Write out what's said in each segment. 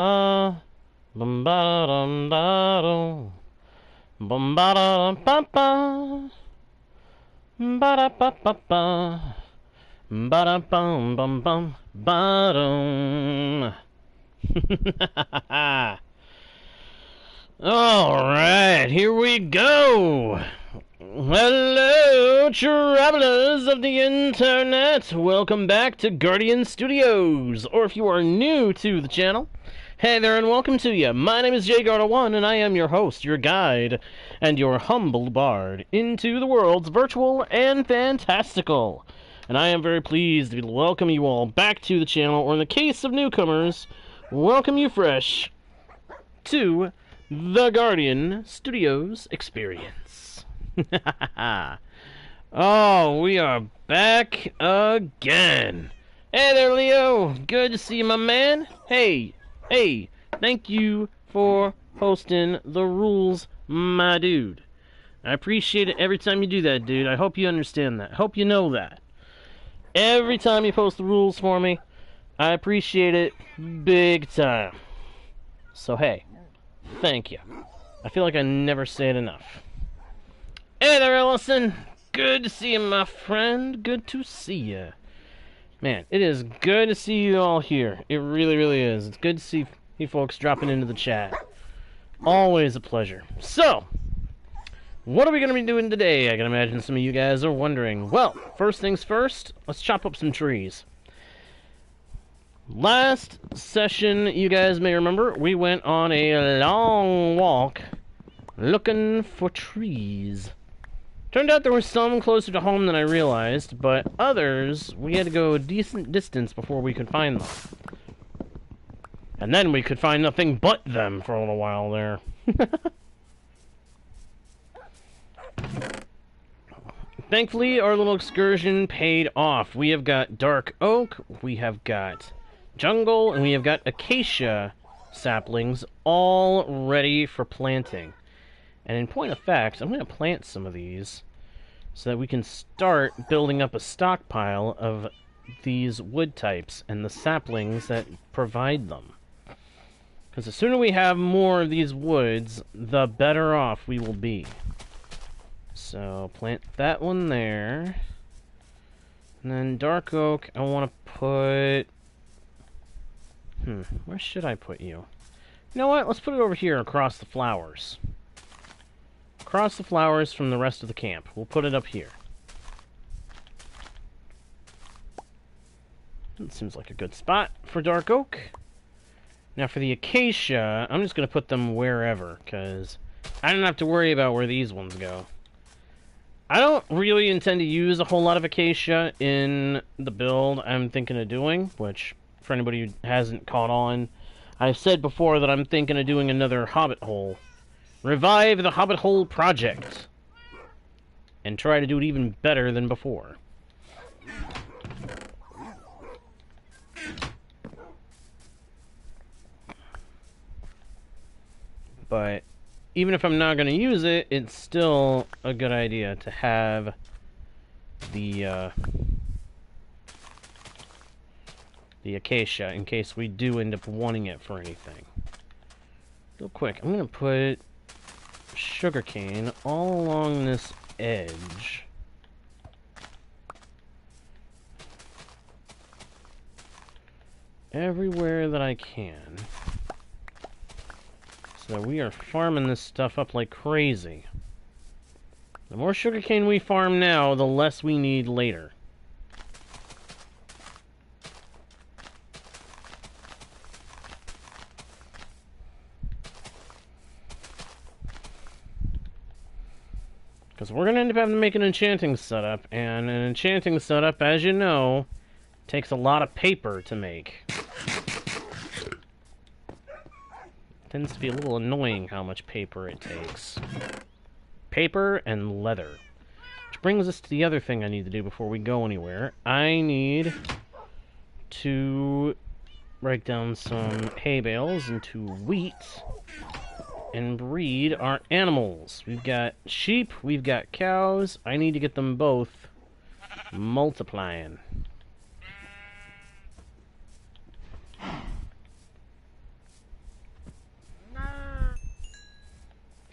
Bum ba dum ba dum. Bum ba da ba ba. Ba da ba ba ba. Ba da bum bum bum ba dum. Alright, here we go! Hello, travelers of the internet! Welcome back to Guardian Studios! Or if you are new to the channel, hey there and welcome to you. My name is JGarda1 and I am your host, your guide, and your humble bard into the worlds virtual and fantastical. And I am very pleased to welcome you all back to the channel, or in the case of newcomers, welcome you fresh to the Guardian Studios experience. Oh, we are back again. Hey there, Leo. Good to see you, my man. Hey, thank you for posting the rules, my dude. I appreciate it every time you do that, dude. I hope you understand that. I hope you know that. Every time you post the rules for me, I appreciate it big time. So, hey. Thank you. I feel like I never say it enough. Hey there, Ellison. Good to see you, my friend. Good to see you. Man, it is good to see you all here. It really, really is. It's good to see you folks dropping into the chat. Always a pleasure. So, what are we going to be doing today? I can imagine some of you guys are wondering. Well, first things first, let's chop up some trees. Last session, you guys may remember, we went on a long walk looking for trees. Turned out there were some closer to home than I realized, but others, we had to go a decent distance before we could find them. And then we could find nothing but them for a little while there. Thankfully, our little excursion paid off. We have got dark oak, we have got jungle, and we have got acacia saplings all ready for planting. And in point of fact, I'm going to plant some of these so that we can start building up a stockpile of these wood types and the saplings that provide them. Because the sooner we have more of these woods, the better off we will be. So plant that one there. And then dark oak, I want to put... where should I put you? You know what? Let's put it over here across the flowers. Across the flowers from the rest of the camp. We'll put it up here. That seems like a good spot for dark oak. Now for the acacia, I'm just going to put them wherever, because I don't have to worry about where these ones go. I don't really intend to use a whole lot of acacia in the build I'm thinking of doing, which... for anybody who hasn't caught on, I've said before that I'm thinking of doing another Hobbit Hole. Revive the Hobbit Hole project. And try to do it even better than before. But even if I'm not going to use it, it's still a good idea to have the acacia in case we do end up wanting it for anything. Real quick, I'm going to put sugarcane all along this edge. Everywhere that I can. So we are farming this stuff up like crazy. The more sugarcane we farm now, the less we need later. Because we're going to end up having to make an enchanting setup, and an enchanting setup, as you know, takes a lot of paper to make. Tends to be a little annoying how much paper it takes. Paper and leather. Which brings us to the other thing I need to do before we go anywhere. I need to break down some hay bales into wheat and breed our animals. We've got sheep, we've got cows. I need to get them both multiplying.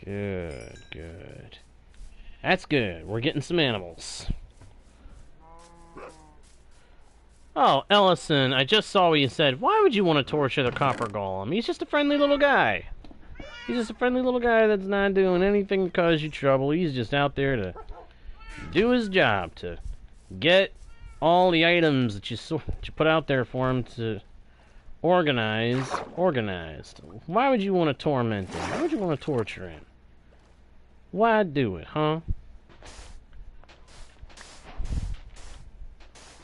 Good, good. That's good. We're getting some animals. Oh, Ellison, I just saw what you said. Why would you want to torture the copper golem? He's just a friendly little guy. He's just a friendly little guy that's not doing anything to cause you trouble. He's just out there to do his job, to get all the items that you put out there for him to organized. Why would you want to torment him? Why would you want to torture him? Why do it, huh?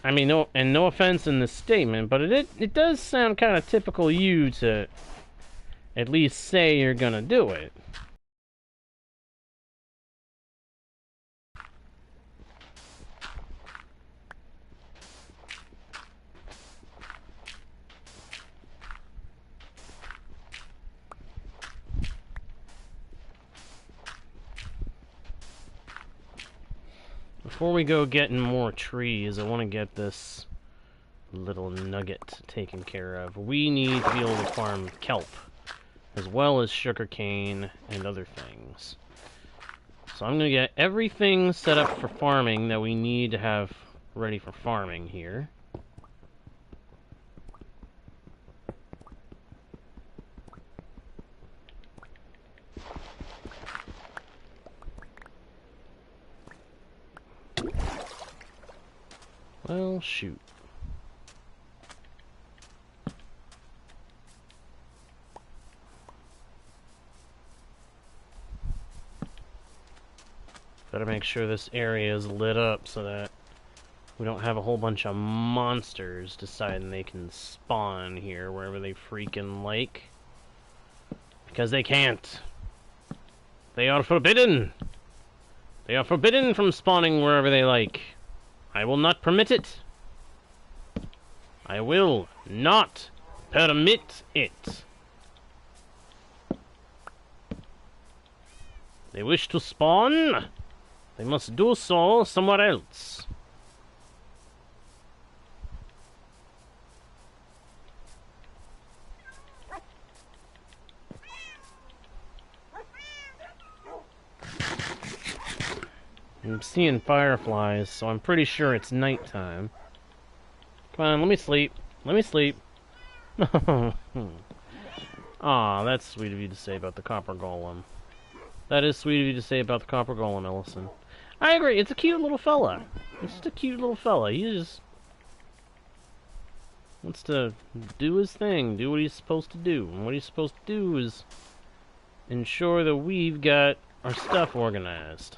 I mean, no offense in this statement, but it does sound kind of typical you to at least say you're gonna do it. Before we go getting more trees, I want to get this little nugget taken care of. We need to be able to farm kelp, as well as sugarcane and other things. So I'm going to get everything set up for farming that we need to have ready for farming here. Well, shoot. Better make sure this area is lit up so that we don't have a whole bunch of monsters deciding they can spawn here wherever they freaking like. Because they can't. They are forbidden. They are forbidden from spawning wherever they like. I will not permit it. I will not permit it. They wish to spawn. They must do so somewhere else. I'm seeing fireflies, so I'm pretty sure it's nighttime. Come on, let me sleep. Let me sleep. Aw, that's sweet of you to say about the copper golem. That is sweet of you to say about the copper golem, Ellison. I agree, it's a cute little fella. It's just a cute little fella. He just wants to do his thing, do what he's supposed to do. And what he's supposed to do is ensure that we've got our stuff organized.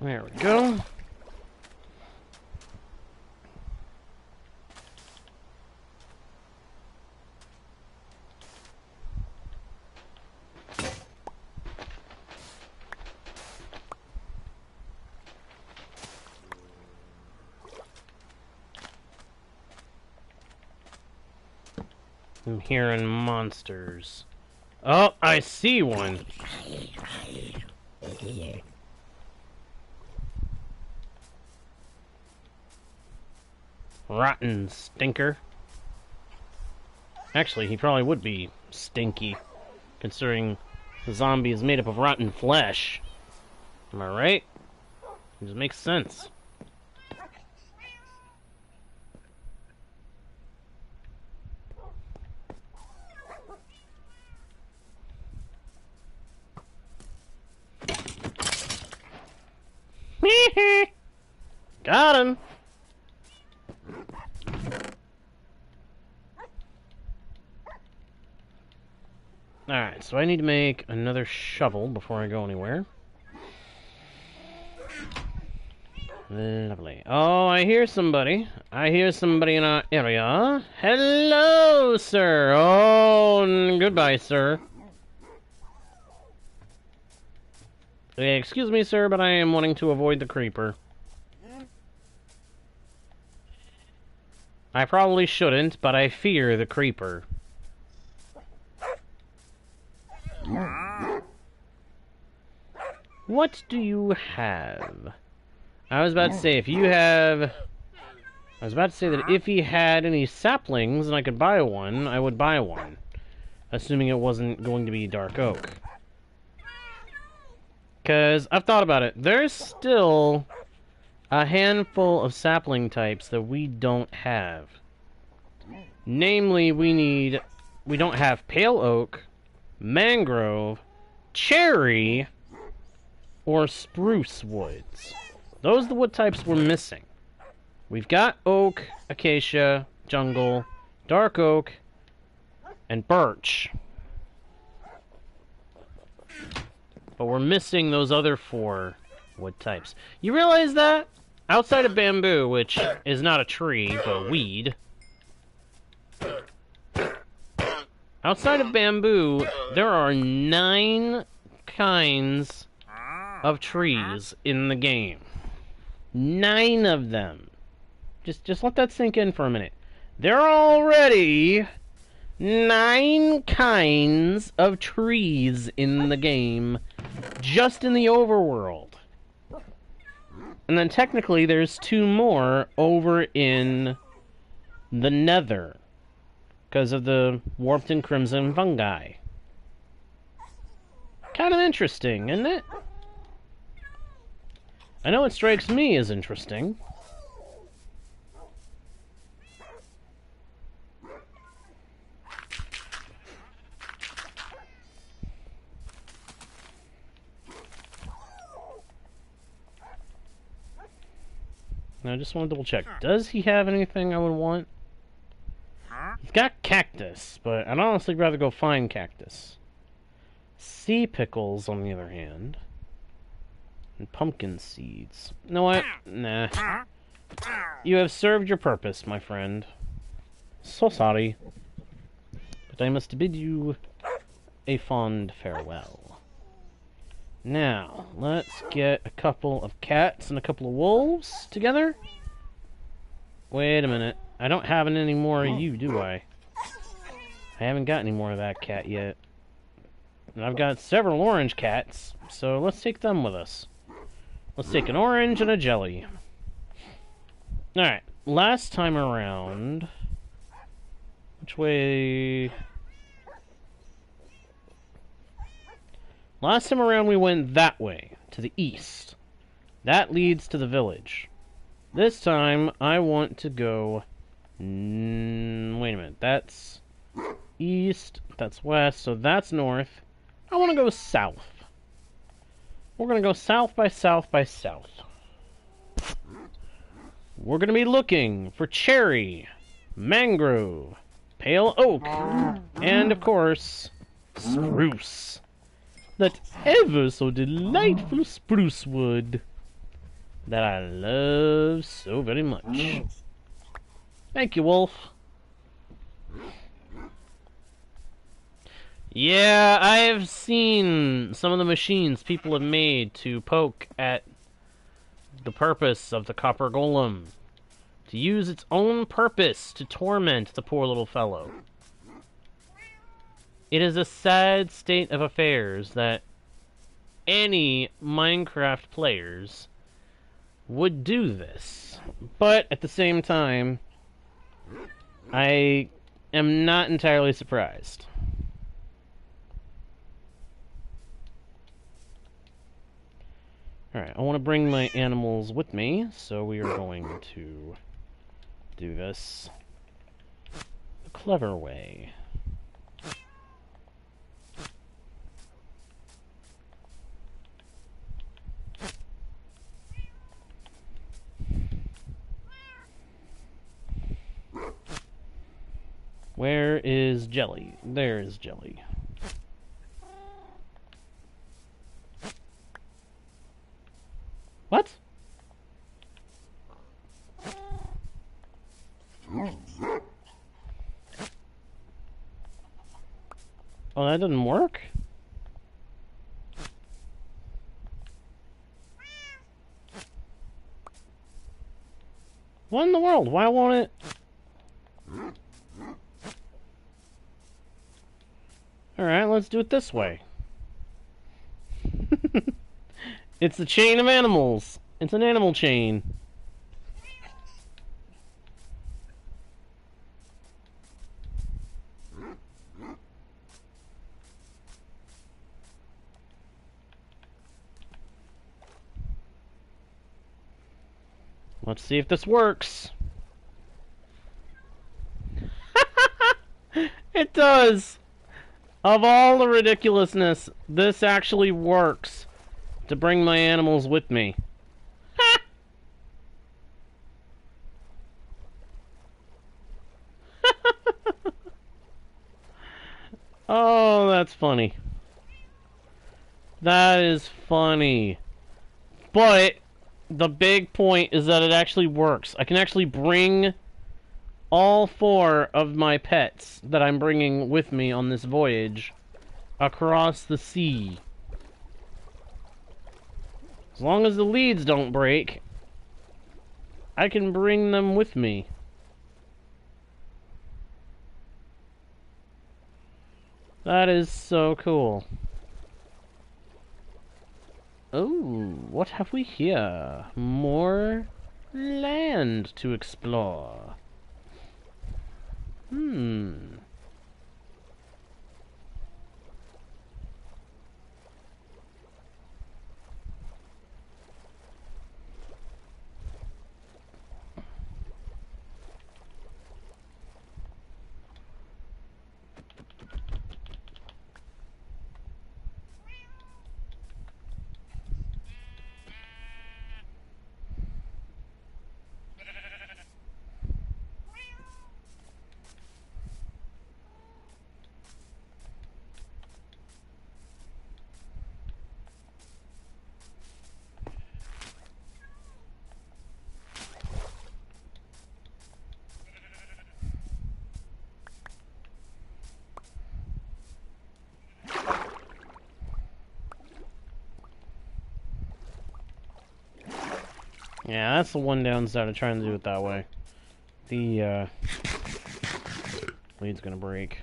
There we go. I'm hearing monsters. Oh, I see one. Rotten stinker. Actually, he probably would be stinky. considering the zombie is made up of rotten flesh. Am I right? It just makes sense. Got him! Alright, so I need to make another shovel before I go anywhere. Lovely. Oh, I hear somebody. I hear somebody in our area. Hello, sir! Oh, goodbye, sir. Excuse me, sir, but I am wanting to avoid the creeper. I probably shouldn't, but I fear the creeper. What do you have? I was about to say, if you have... I was about to say that if he had any saplings and I could buy one, I would buy one. Assuming it wasn't going to be dark oak. Because I've thought about it. There's still a handful of sapling types that we don't have. Namely, we don't have pale oak, mangrove, cherry, or spruce woods. Those are the wood types we're missing. We've got oak, acacia, jungle, dark oak, and birch. But we're missing those other 4 wood types. You realize that? Outside of bamboo, which is not a tree, but a weed. Outside of bamboo, there are 9 kinds of trees in the game. 9 of them. Just let that sink in for a minute. There are already 9 kinds of trees in the game, just in the overworld. And then technically there's 2 more over in the nether, because of the warped and crimson fungi. Kind of interesting, isn't it? I know it strikes me as interesting. Now, I just want to double check. Does he have anything I would want? He's got cactus, but I'd honestly rather go find cactus. Sea pickles, on the other hand. And pumpkin seeds. You know what? Nah. You have served your purpose, my friend. So sorry. But I must bid you a fond farewell. Now, let's get a couple of cats and a couple of wolves together. Wait a minute. I don't have any more of you, do I? I haven't got any more of that cat yet. And I've got several orange cats, so let's take them with us. Let's take an orange and a jelly. Alright, last time around... Which way... Last time around we went that way, to the east. That leads to the village. This time I want to go... wait a minute, that's east, that's west, so that's north. I want to go south. We're going to go south by south by south. We're going to be looking for cherry, mangrove, pale oak, and of course, spruce. That ever so delightful spruce wood that I love so very much. Thank you, Wolf. Yeah, I've seen some of the machines people have made to poke at the purpose of the copper golem. To use its own purpose to torment the poor little fellow. It is a sad state of affairs that any Minecraft players would do this. But at the same time, I am not entirely surprised. Alright, I want to bring my animals with me, so we are going to do this the clever way. Where is Jelly? There is Jelly. What? Oh, that didn't work? What in the world? Why won't it? Alright, let's do it this way. It's a chain of animals. It's an animal chain. Let's see if this works. It does! Of all the ridiculousness, this actually works to bring my animals with me. Oh, that's funny. That is funny. But the big point is that it actually works. I can actually bring all 4 of my pets that I'm bringing with me on this voyage across the sea. As long as the leads don't break, I can bring them with me. That is so cool. Oh, what have we here? More land to explore. Yeah, that's the one downside of trying to do it that way. The lead's gonna break.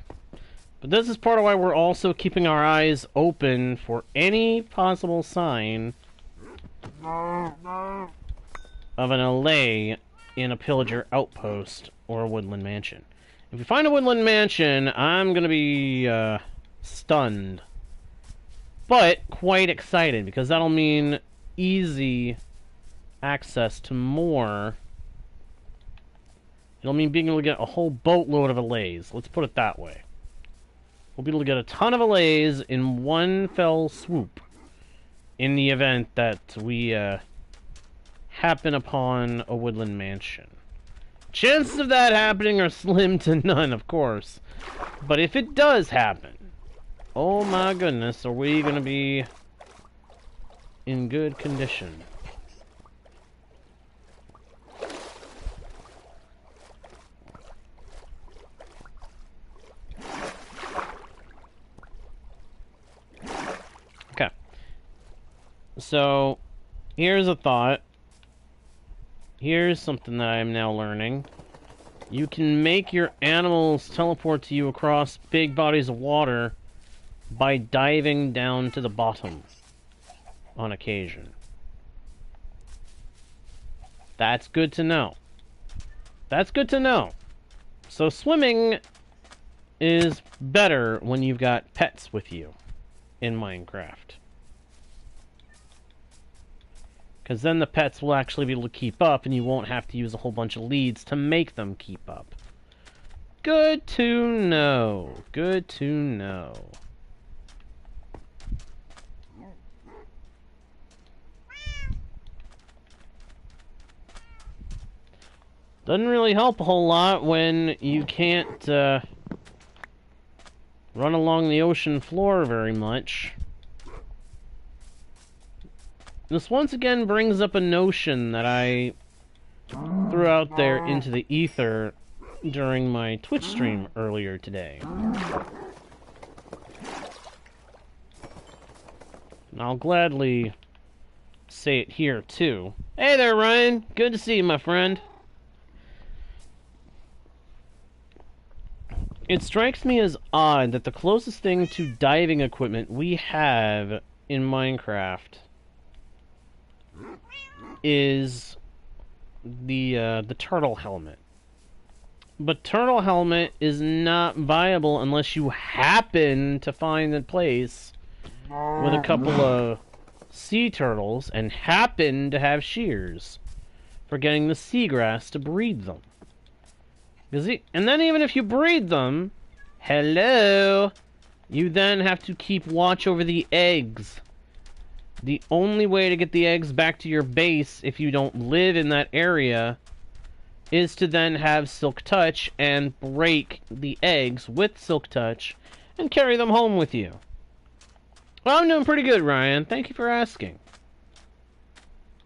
But this is part of why we're also keeping our eyes open for any possible sign of an allay in a pillager outpost or a woodland mansion. If we find a woodland mansion, I'm gonna be stunned. But quite excited, because that'll mean easy access to more. It'll mean being able to get a whole boatload of allays. Let's put it that way. We'll be able to get a ton of allays in one fell swoop in the event that we happen upon a woodland mansion. Chances of that happening are slim to none, of course. But if it does happen, oh my goodness, are we going to be in good condition. So, here's a thought. Here's something that I am now learning. You can make your animals teleport to you across big bodies of water by diving down to the bottom on occasion. That's good to know. That's good to know. So swimming is better when you've got pets with you in Minecraft. Because then the pets will actually be able to keep up, and you won't have to use a whole bunch of leads to make them keep up. Good to know. Good to know. Doesn't really help a whole lot when you can't run along the ocean floor very much. This once again brings up a notion that I threw out there into the ether during my Twitch stream earlier today. And I'll gladly say it here, too. Hey there, Ryan. Good to see you, my friend. It strikes me as odd that the closest thing to diving equipment we have in Minecraft is the turtle helmet. But turtle helmet is not viable unless you happen to find a place with a couple of sea turtles and happen to have shears for getting the seagrass to breed them. And then even if you breed them, hello, you then have to keep watch over the eggs. The only way to get the eggs back to your base, if you don't live in that area, is to then have Silk Touch and break the eggs with Silk Touch and carry them home with you. Well, I'm doing pretty good, Ryan. Thank you for asking.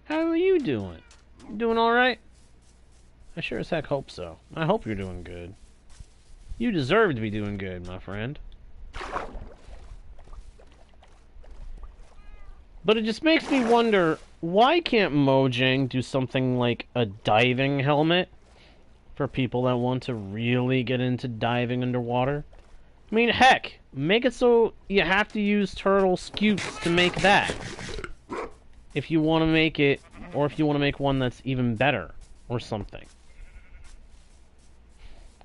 How are you doing? Doing alright? I sure as heck hope so. I hope you're doing good. You deserve to be doing good, my friend. But it just makes me wonder, why can't Mojang do something like a diving helmet for people that want to really get into diving underwater? I mean, heck, make it so you have to use turtle scutes to make that. If you want to make it, or if you want to make one that's even better, or something.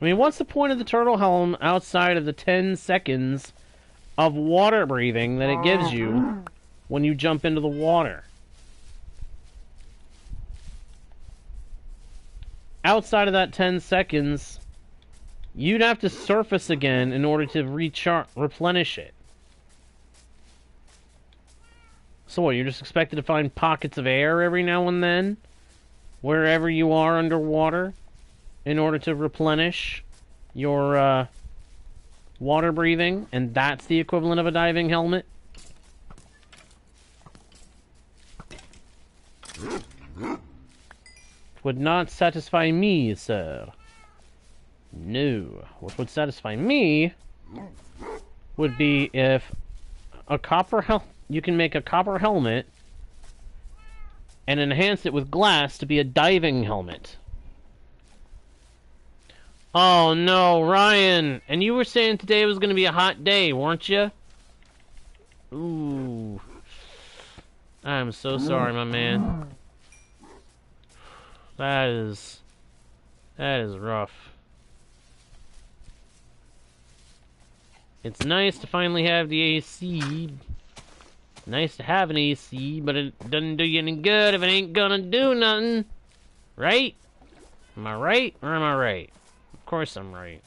I mean, what's the point of the turtle helm outside of the 10 seconds of water breathing that it gives you when you jump into the water? Outside of that 10 seconds, you'd have to surface again in order to replenish it. So what, you're just expected to find pockets of air every now and then, wherever you are underwater, in order to replenish your water breathing, and that's the equivalent of a diving helmet? Would not satisfy me, sir. No. What would satisfy me would be if you can make a copper helmet and enhance it with glass to be a diving helmet. Oh no, Ryan! And you were saying today was going to be a hot day, weren't you? Ooh. I'm so sorry, my man. That is rough. It's nice to finally have the AC. Nice to have an AC, but it doesn't do you any good if it ain't gonna do nothing. Right? Am I right or am I right? Of course I'm right.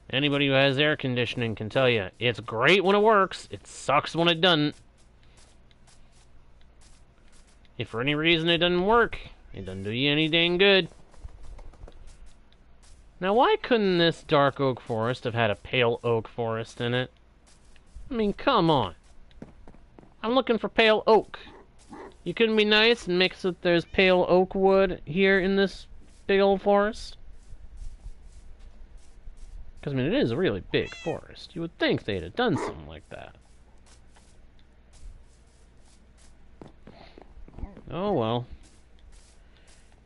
Anybody who has air conditioning can tell you, it's great when it works, it sucks when it doesn't. If for any reason it doesn't work, it doesn't do you any dang good. Now why couldn't this dark oak forest have had a pale oak forest in it? I mean, come on. I'm looking for pale oak. You couldn't be nice and make so that there's pale oak wood here in this big old forest? Because, I mean, it is a really big forest. You would think they'd have done something like that. Oh, well.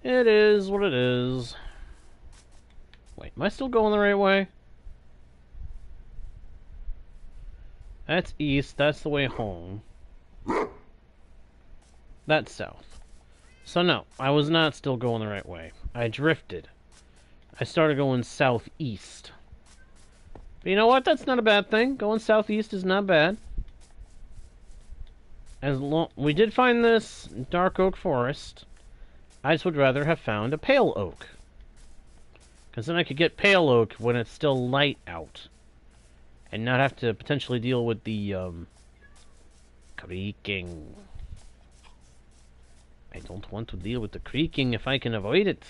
It is what it is. Wait, am I still going the right way? That's east. That's the way home. That's south. So no, I was not still going the right way. I drifted. I started going southeast. But you know what? That's not a bad thing. Going southeast is not bad. As long we did find this dark oak forest, I just would rather have found a pale oak. Because then I could get pale oak when it's still light out. And not have to potentially deal with the, creaking. I don't want to deal with the creaking if I can avoid it.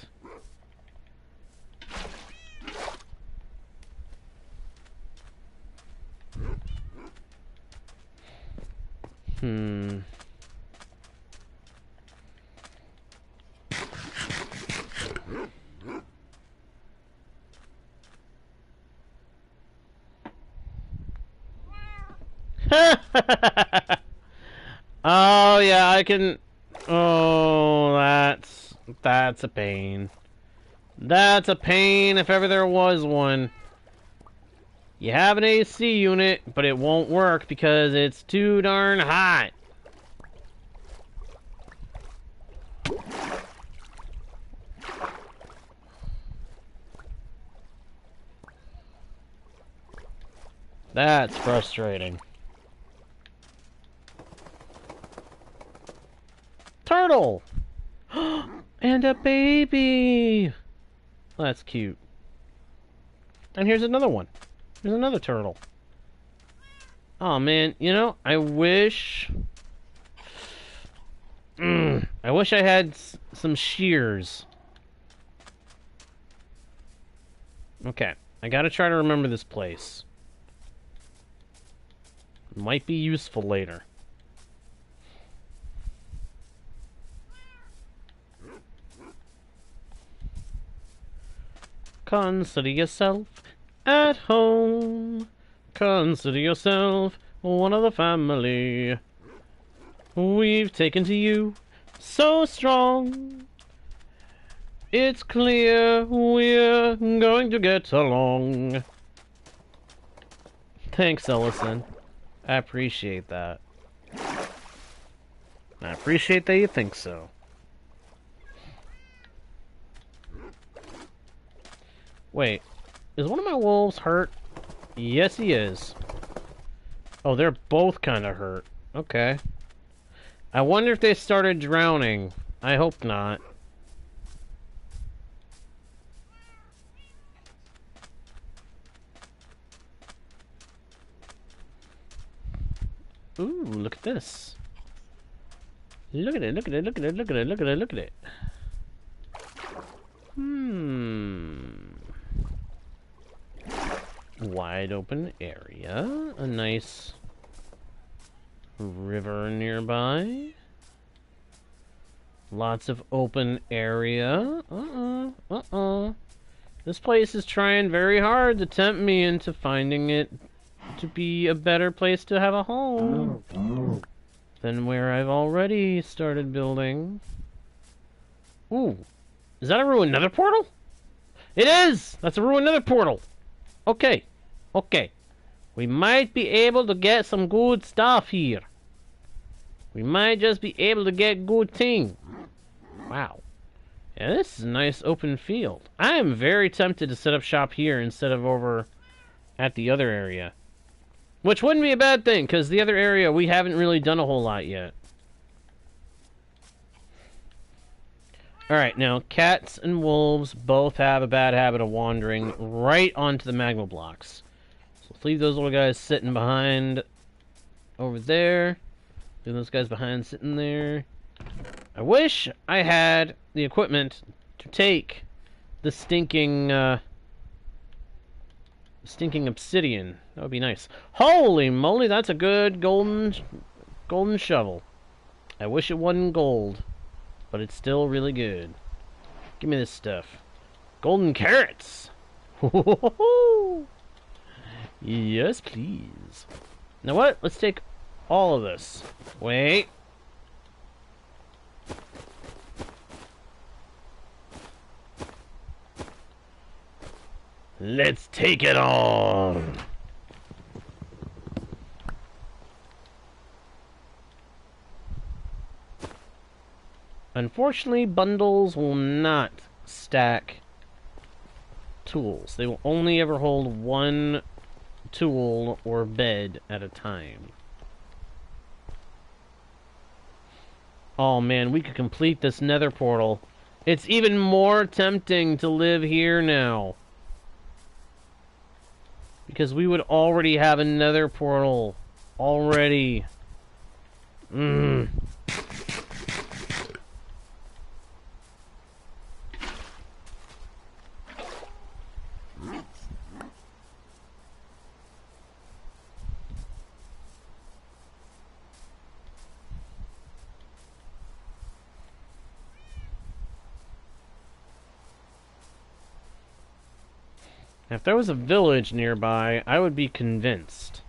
Oh, yeah, I can... Oh, that's a pain. That's a pain if ever there was one. You have an AC unit, but it won't work because it's too darn hot. That's frustrating. Turtle! And a baby! Well, that's cute. And here's another one. There's another turtle. Oh man, you know, I wish... I wish I had some shears. Okay, I gotta try to remember this place. Might be useful later. Consider yourself at home. Consider yourself one of the family. We've taken to you so strong. It's clear we're going to get along. Thanks, Ellison. I appreciate that. I appreciate that you think so. Wait, is one of my wolves hurt? Yes, he is. Oh, they're both kind of hurt. Okay. I wonder if they started drowning. I hope not. Ooh, look at this. Look at it, look at it, look at it, look at it, look at it, look at it. Wide open area. A nice river nearby. Lots of open area. This place is trying very hard to tempt me into finding it to be a better place to have a home than where I've already started building. Ooh. Is that a ruined nether portal? It is! That's a ruined nether portal. Okay. Okay. We might be able to get some good stuff here. We might just be able to get good thing. Wow. Yeah, this is a nice open field. I am very tempted to set up shop here instead of over at the other area. Which wouldn't be a bad thing, because the other area we haven't really done a whole lot yet. Alright, now, cats and wolves both have a bad habit of wandering right onto the magma blocks. So let's leave those little guys sitting behind over there. Leave those guys behind sitting there. I wish I had the equipment to take the stinking obsidian. That would be nice. Holy moly, that's a good golden shovel. I wish it wasn't gold, but it's still really good. Give me this stuff. Golden carrots. Yes, please. Now what? Let's take all of this. Wait. Let's take it on! Unfortunately, bundles will not stack tools. They will only ever hold one tool or bed at a time. Oh man, we could complete this nether portal. It's even more tempting to live here now. Because we would already have a nether portal. Already. Mmm. If there was a village nearby, I would be convinced.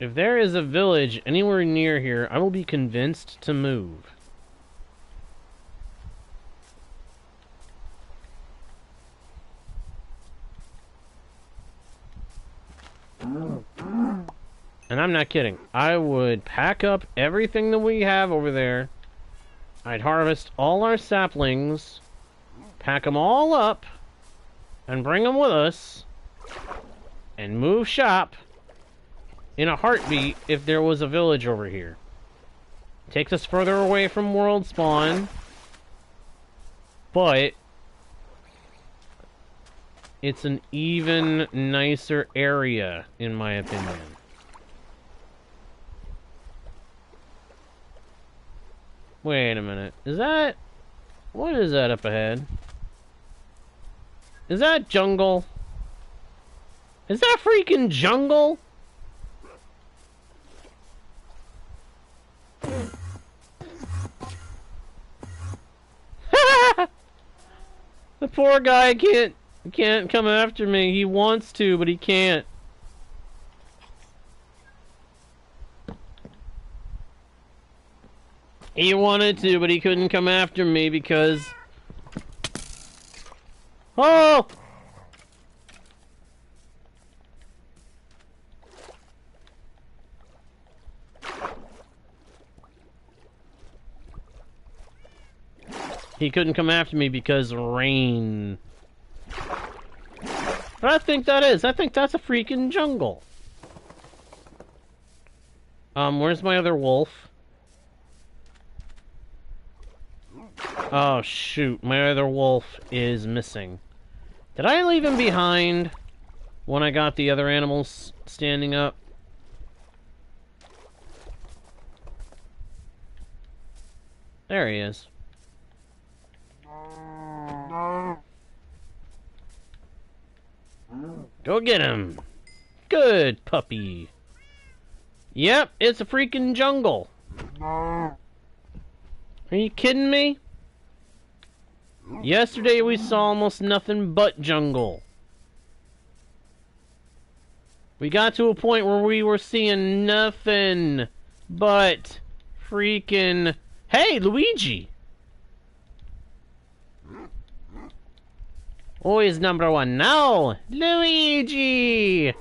If there is a village anywhere near here, I will be convinced to move. And I'm not kidding. I would pack up everything that we have over there. I'd harvest all our saplings, pack them all up, and bring them with us, and move shop in a heartbeat if there was a village over here. Takes us further away from world spawn, but it's an even nicer area, in my opinion. Wait a minute. Is that... What is that up ahead? Is that jungle? Is that freaking jungle? The poor guy can't come after me. He wants to, but he can't. He wanted to, but he couldn't come after me because... Oh! He couldn't come after me because rain. But I think that's a freaking jungle. Where's my other wolf? Oh, shoot. My other wolf is missing. Did I leave him behind when I got the other animals standing up? There he is. Go get him. Good puppy. Yep, it's a freaking jungle. Are you kidding me? Yesterday we saw almost nothing but jungle. We got to a point where we were seeing nothing but freaking... Hey, Luigi! Who is number one now? Luigi!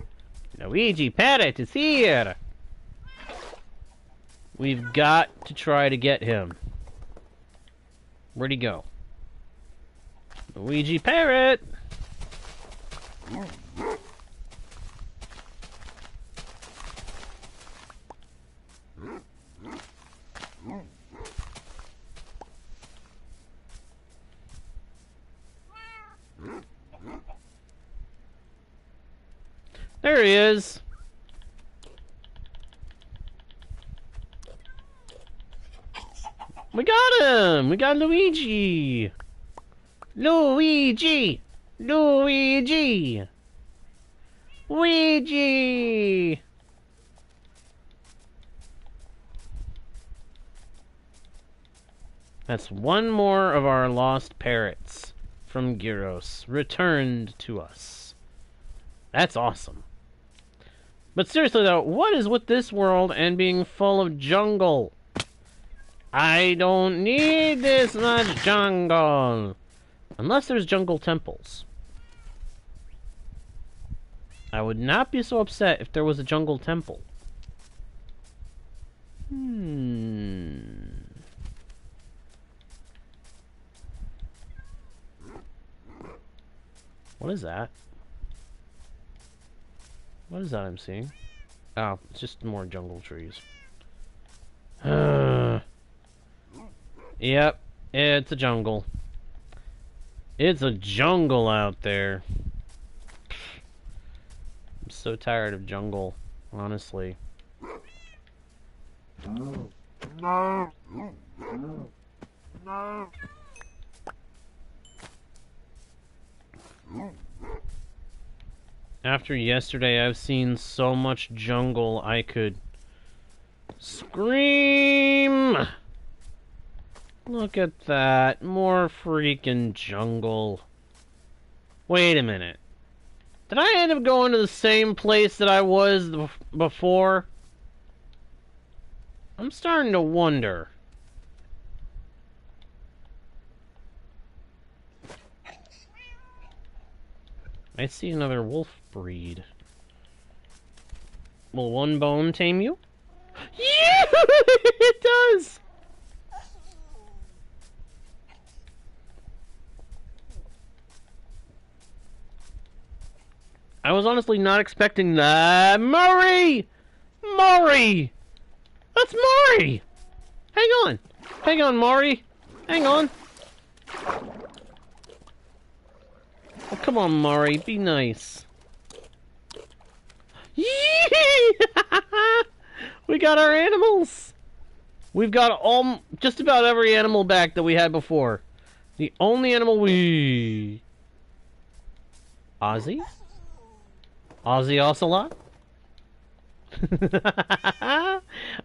Luigi Parrot is here! We've got to try to get him. Where'd he go? Luigi Parrot! There he is! We got him! We got Luigi! Luigi! Luigi! Luigi! That's one more of our lost parrots from Gyros returned to us. That's awesome. But seriously though, what is with this world and being full of jungle? I don't need this much jungle! Unless there's jungle temples. I would not be so upset if there was a jungle temple. What is that? What is that I'm seeing? Oh, it's just more jungle trees. Yep, it's a jungle. It's a jungle out there. I'm so tired of jungle, honestly. No. No. No. After yesterday, I've seen so much jungle I could scream! Look at that. More freaking jungle. Wait a minute. Did I end up going to the same place that I was before? I'm starting to wonder. I see another wolf breed. Will one bone tame you? Yeah, it does! I was honestly not expecting that. Murray! Murray! That's Murray! Hang on! Hang on, Murray! Hang on! Oh, come on, Murray, be nice. Yee! We got our animals! We've got just about every animal back that we had before. The only animal we... Ozzy? Ozzy Ocelot?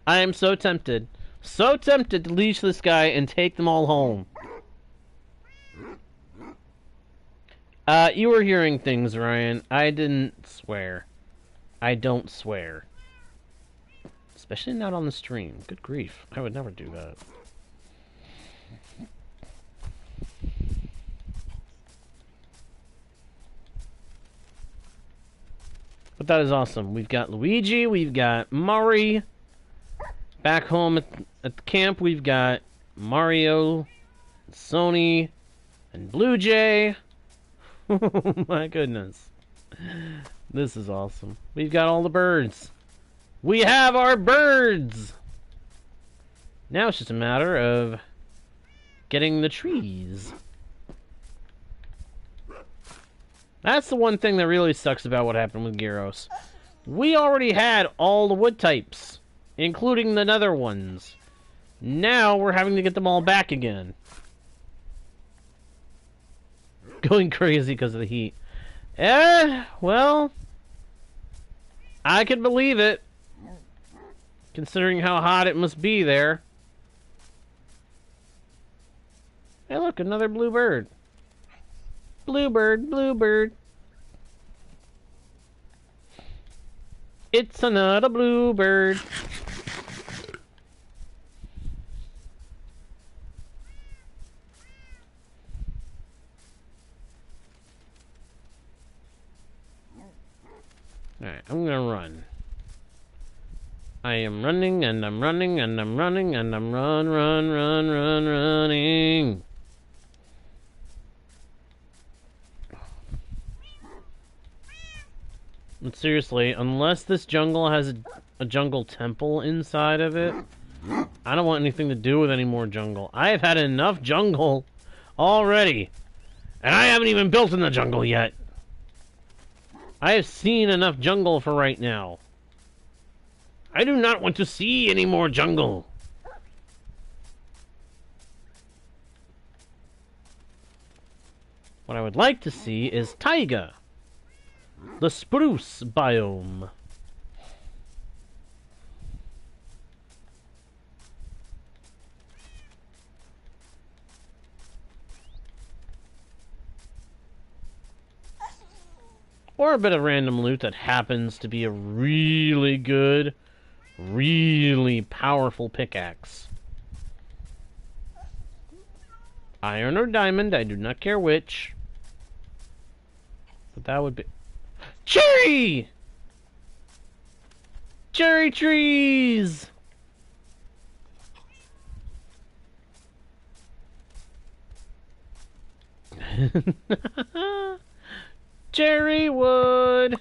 I am so tempted. So tempted to leash this guy and take them all home. You were hearing things, Ryan. I didn't swear. I don't swear. Especially not on the stream. Good grief. I would never do that. But that is awesome. We've got Luigi, we've got Murray. Back home at the camp, we've got Mario, Sony, and Blue Jay. Oh my goodness. This is awesome. We've got all the birds. We have our birds! Now it's just a matter of getting the trees. That's the one thing that really sucks about what happened with Gyros. We already had all the wood types, including the nether ones. Now we're having to get them all back again. Going crazy because of the heat. Well, I can believe it, considering how hot it must be there. Hey, look, another blue bird. Bluebird, bluebird. It's another bluebird. Alright, I'm gonna run. I am running, and I'm running, and I'm running, and I'm running. But seriously, unless this jungle has a jungle temple inside of it, I don't want anything to do with any more jungle. I have had enough jungle already, and I haven't even built in the jungle yet. I have seen enough jungle for right now. I do not want to see any more jungle. What I would like to see is taiga. The spruce biome. Or a bit of random loot that happens to be a really good, really powerful pickaxe. Iron or diamond, I do not care which. But that would be... Cherry! Cherry trees! Cherry wood!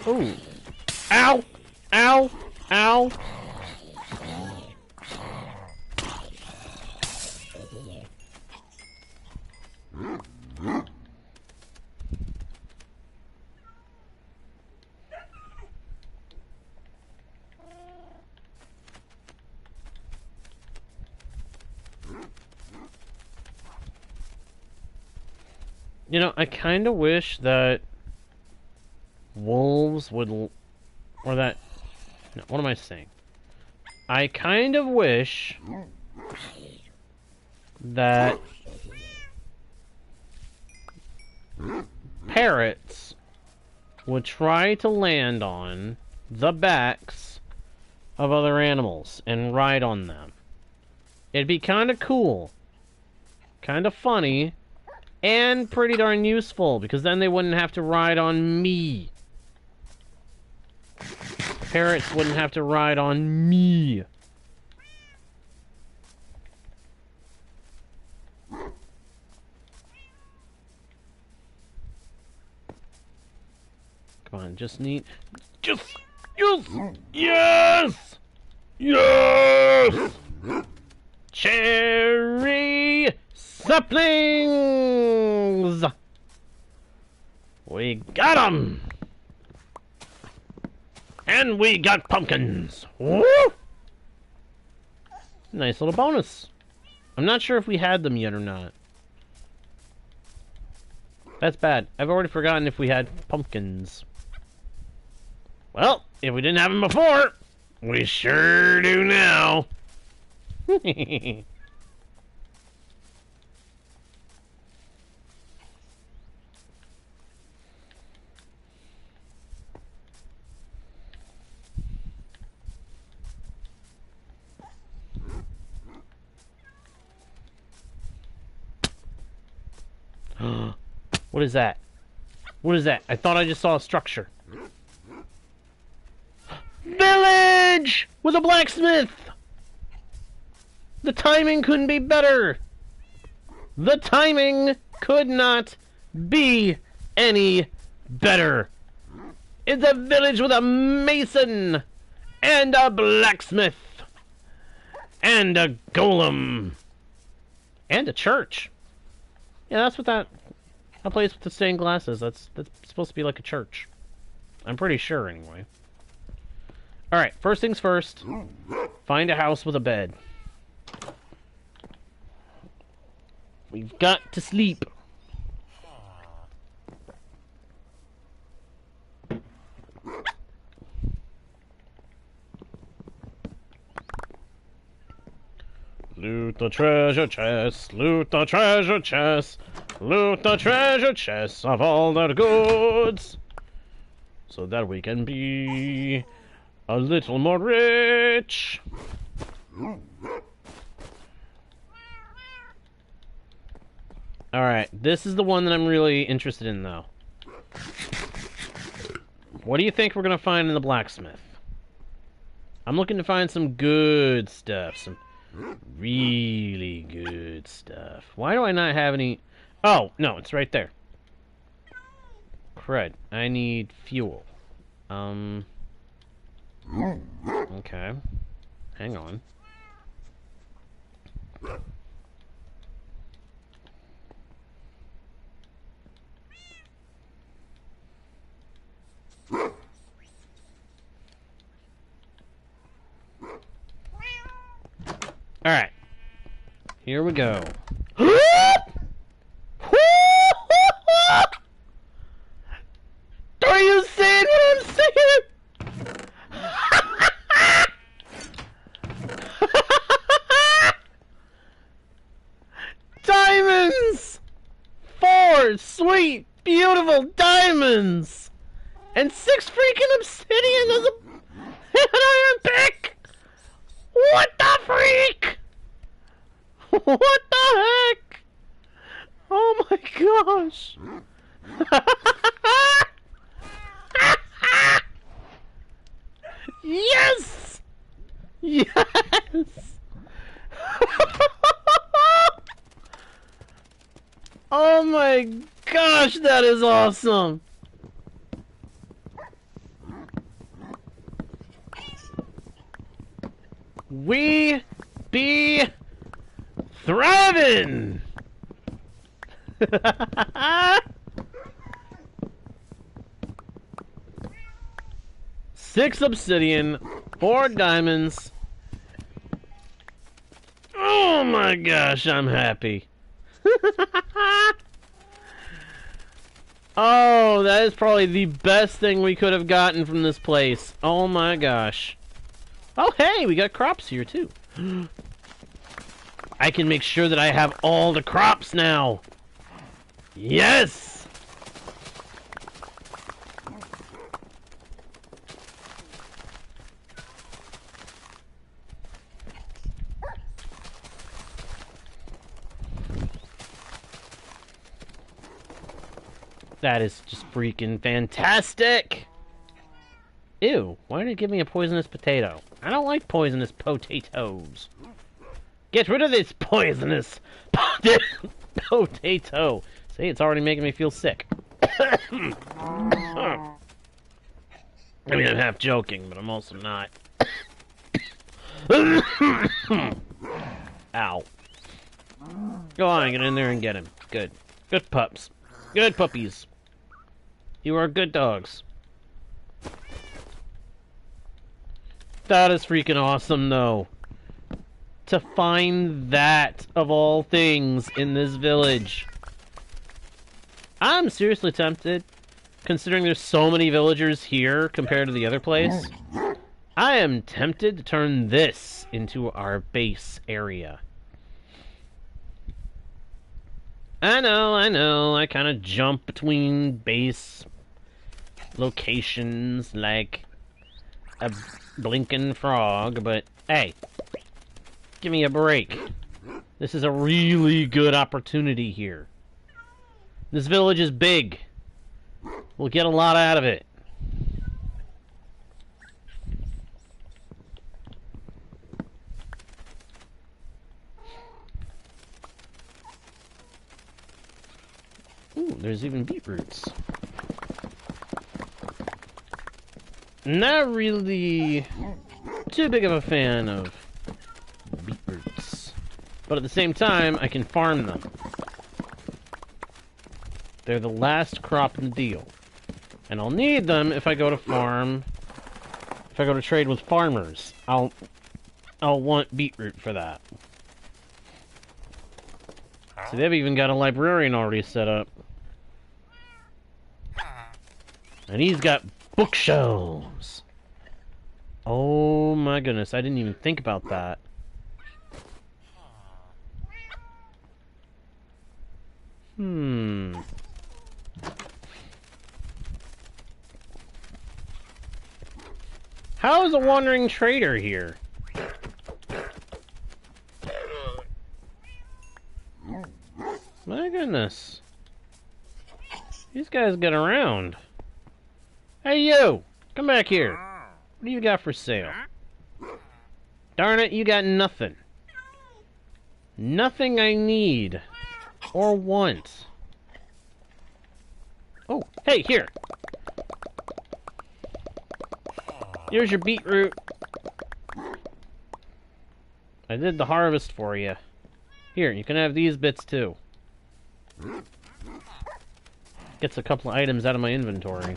Ooh. Ow! Ow! Ow! You know, I kind of wish that wolves would, or that, no, what am I saying? I kind of wish that parrots would try to land on the backs of other animals and ride on them. It'd be kind of cool, kind of funny, and pretty darn useful, because then they wouldn't have to ride on me. Parrots wouldn't have to ride on me. Come on, just need... Just... Yes! Yes! Yes! Cherry saplings! We got 'em! And we got pumpkins! Woo! Nice little bonus. I'm not sure if we had them yet or not. That's bad. I've already forgotten if we had pumpkins. Well, if we didn't have them before, we sure do now. What is that? What is that? I thought I just saw a structure. Village! With a blacksmith! The timing couldn't be better! The timing could not be any better! It's a village with a mason! And a blacksmith! And a golem! And a church! Yeah, that's what that place with the stained glass is. That's supposed to be like a church. I'm pretty sure, anyway. Alright, first things first. Find a house with a bed. We've got to sleep. Loot the treasure chest, loot the treasure chest, loot the treasure chest of all their goods, so that we can be a little more rich. Alright, this is the one that I'm really interested in, though. What do you think we're going to find in the blacksmith? I'm looking to find some good stuff, some really good stuff. Why do I not have any... Oh, no, it's right there. Crud, I need fuel. Okay. Hang on. Alright. Here we go. Are you seeing what I'm saying? Diamonds! 4 sweet, beautiful diamonds! And 6 freaking obsidian as an iron pick! What the freak? What the heck? Oh my gosh! Yes! Yes! Oh my gosh, that is awesome! We be thriving! 6 obsidian, 4 diamonds. Oh my gosh, I'm happy. Oh, that is probably the best thing we could have gotten from this place. Oh my gosh. Oh hey, we got crops here too. I can make sure that I have all the crops now. Yes! That is just freaking fantastic! Ew, why did it give me a poisonous potato? I don't like poisonous potatoes. Get rid of this poisonous potato! See, it's already making me feel sick. I mean, I'm half joking, but I'm also not. Ow. Go on, get in there and get him. Good. Good pups. Good puppies. You are good dogs. That is freaking awesome, though. To find that, of all things, in this village. I'm seriously tempted, considering there's so many villagers here compared to the other place. I am tempted to turn this into our base area. I know, I kind of jump between base locations like a blinking frog, but hey, give me a break. This is a really good opportunity here. This village is big. We'll get a lot out of it. Ooh, there's even beetroots. Not really too big of a fan of beetroots. But at the same time, I can farm them. They're the last crop in the deal. And I'll need them if I go to farm. If I go to trade with farmers. I'll want beetroot for that. So they've even got a librarian already set up. And he's got bookshelves. Oh my goodness, I didn't even think about that. How is a wandering trader here? My goodness. These guys get around. Hey you! Come back here. What do you got for sale? Darn it, you got nothing. Nothing I need. Or want. Oh, hey, here! Here's your beetroot. I did the harvest for you. Here, you can have these bits too. Gets a couple of items out of my inventory.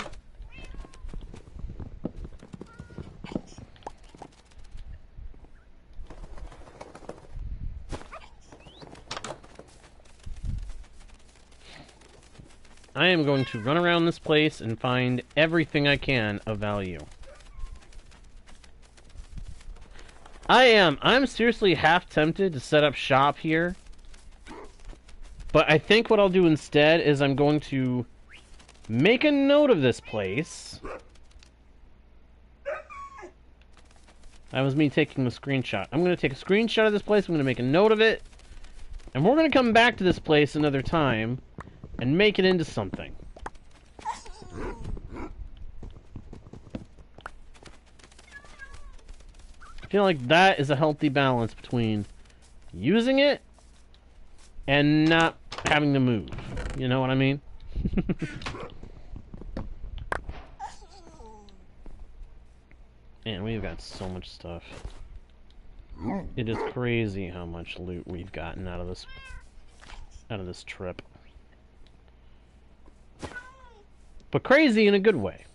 I am going to run around this place and find everything I can of value. I'm seriously half tempted to set up shop here. But I think what I'll do instead is I'm going to make a note of this place. That was me taking a screenshot. I'm going to take a screenshot of this place, I'm going to make a note of it. And we're going to come back to this place another time and make it into something. I feel like that is a healthy balance between using it and not having to move. You know what I mean? Man, we've got so much stuff. It is crazy how much loot we've gotten out of this trip. But crazy in a good way.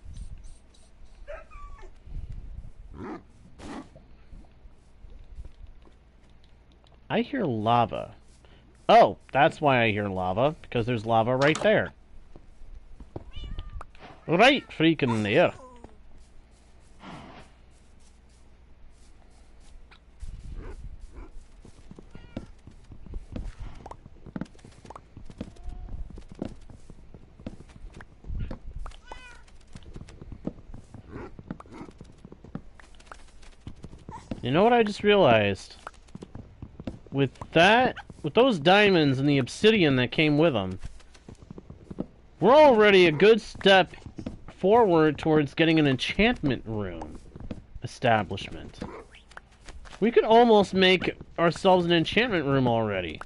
I hear lava. Oh, that's why I hear lava, because there's lava right there. Right freaking there. You know what I just realized? With those diamonds and the obsidian that came with them, we're already a good step forward towards getting an enchantment room establishment. We could almost make ourselves an enchantment room already.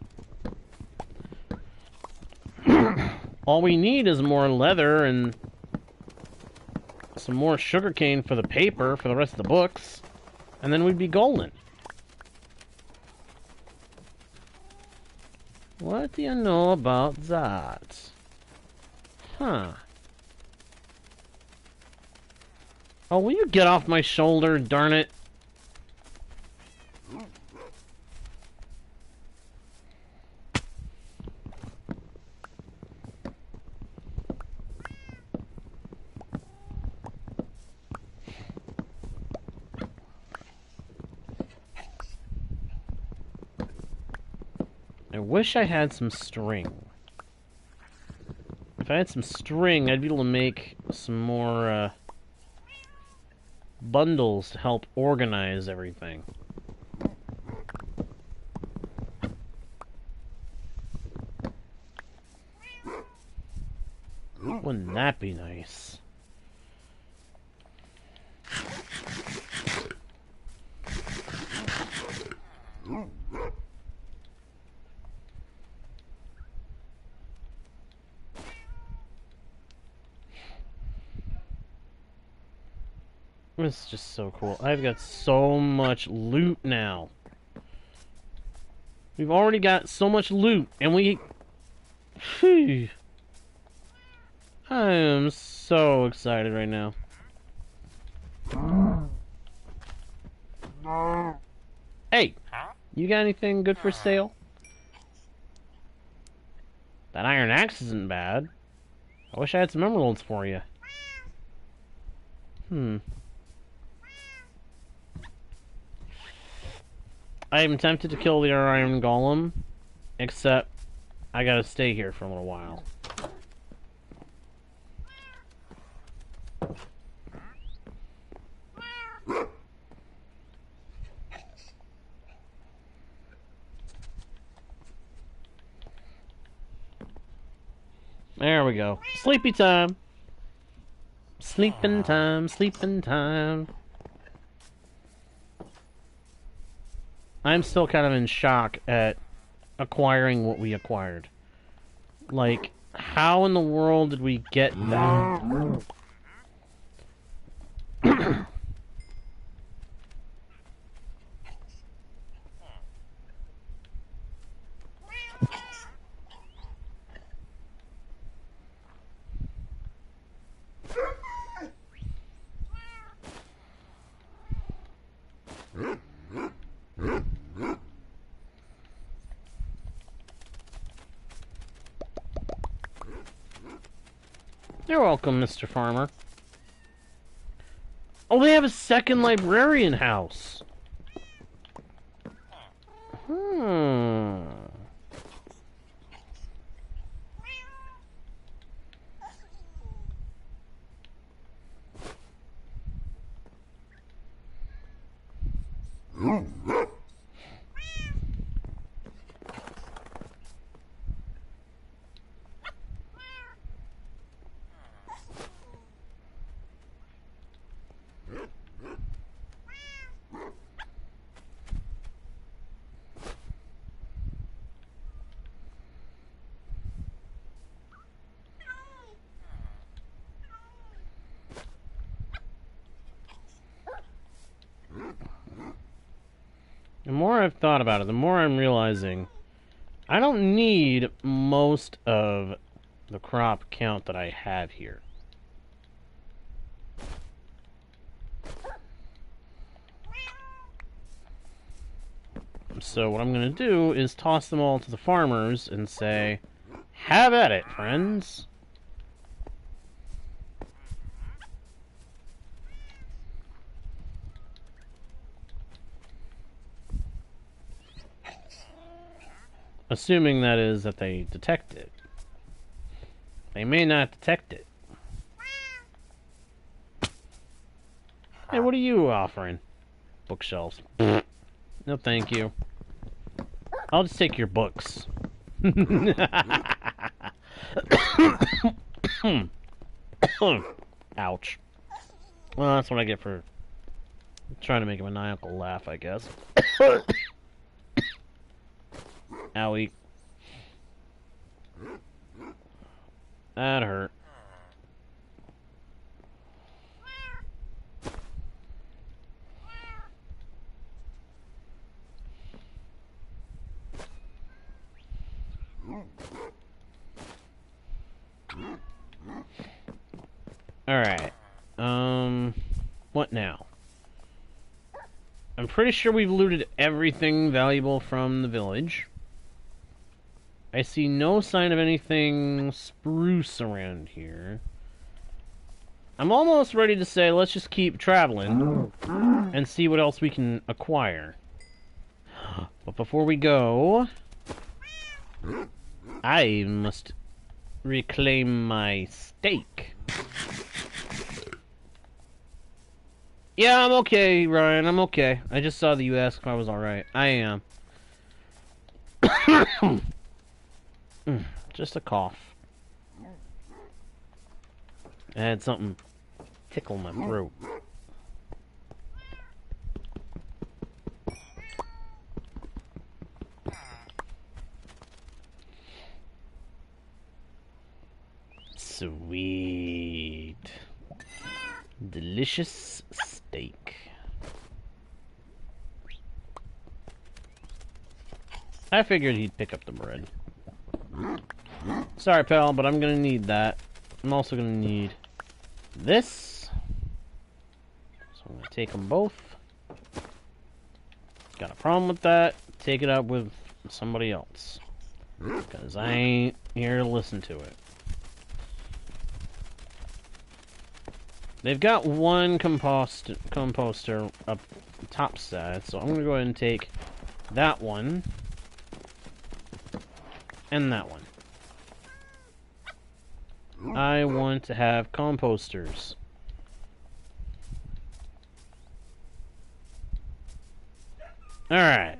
All we need is more leather and some more sugarcane for the paper for the rest of the books, and then we'd be golden. What do you know about that? Huh. Oh, will you get off my shoulder, darn it? I wish I had some string. If I had some string, I'd be able to make some more, bundles to help organize everything. Wouldn't that be nice? This is just so cool. I've got so much loot now. We've already got so much loot, and we... Phew. I am so excited right now. No. Hey, you got anything good for sale? That iron axe isn't bad. I wish I had some emeralds for you. I am tempted to kill the iron golem, except I gotta stay here for a little while. There we go. Sleepy time. Sleeping time, sleeping time. I'm still kind of in shock at acquiring what we acquired. Like, how in the world did we get that? You're welcome, Mr. Farmer. Oh, they have a second librarian house. I've thought about it, the more I'm realizing I don't need most of the crop count that I have here. So what I'm going to do is toss them all to the farmers and say, have at it, friends. Assuming, that is, that they detect it. They may not detect it. Hey, what are you offering? Bookshelves. No, thank you. I'll just take your books. Ouch. Well, that's what I get for trying to make a maniacal laugh, I guess. Owie. That hurt. Alright. What now? I'm pretty sure we've looted everything valuable from the village. I see no sign of anything spruce around here. I'm almost ready to say let's just keep traveling and see what else we can acquire. But before we go, I must reclaim my steak. Yeah, I'm okay, Ryan. I'm okay. I just saw that you asked if I was alright. I am. Just a cough. I had something tickle my throat. Sweet. Delicious steak. I figured he'd pick up the bread. Sorry, pal, but I'm gonna need that. I'm also gonna need this. So I'm gonna take them both. Got a problem with that? Take it up with somebody else. Because I ain't here to listen to it. They've got one composter up top side, so I'm gonna go ahead and take that one and that one. I want to have composters. Alright.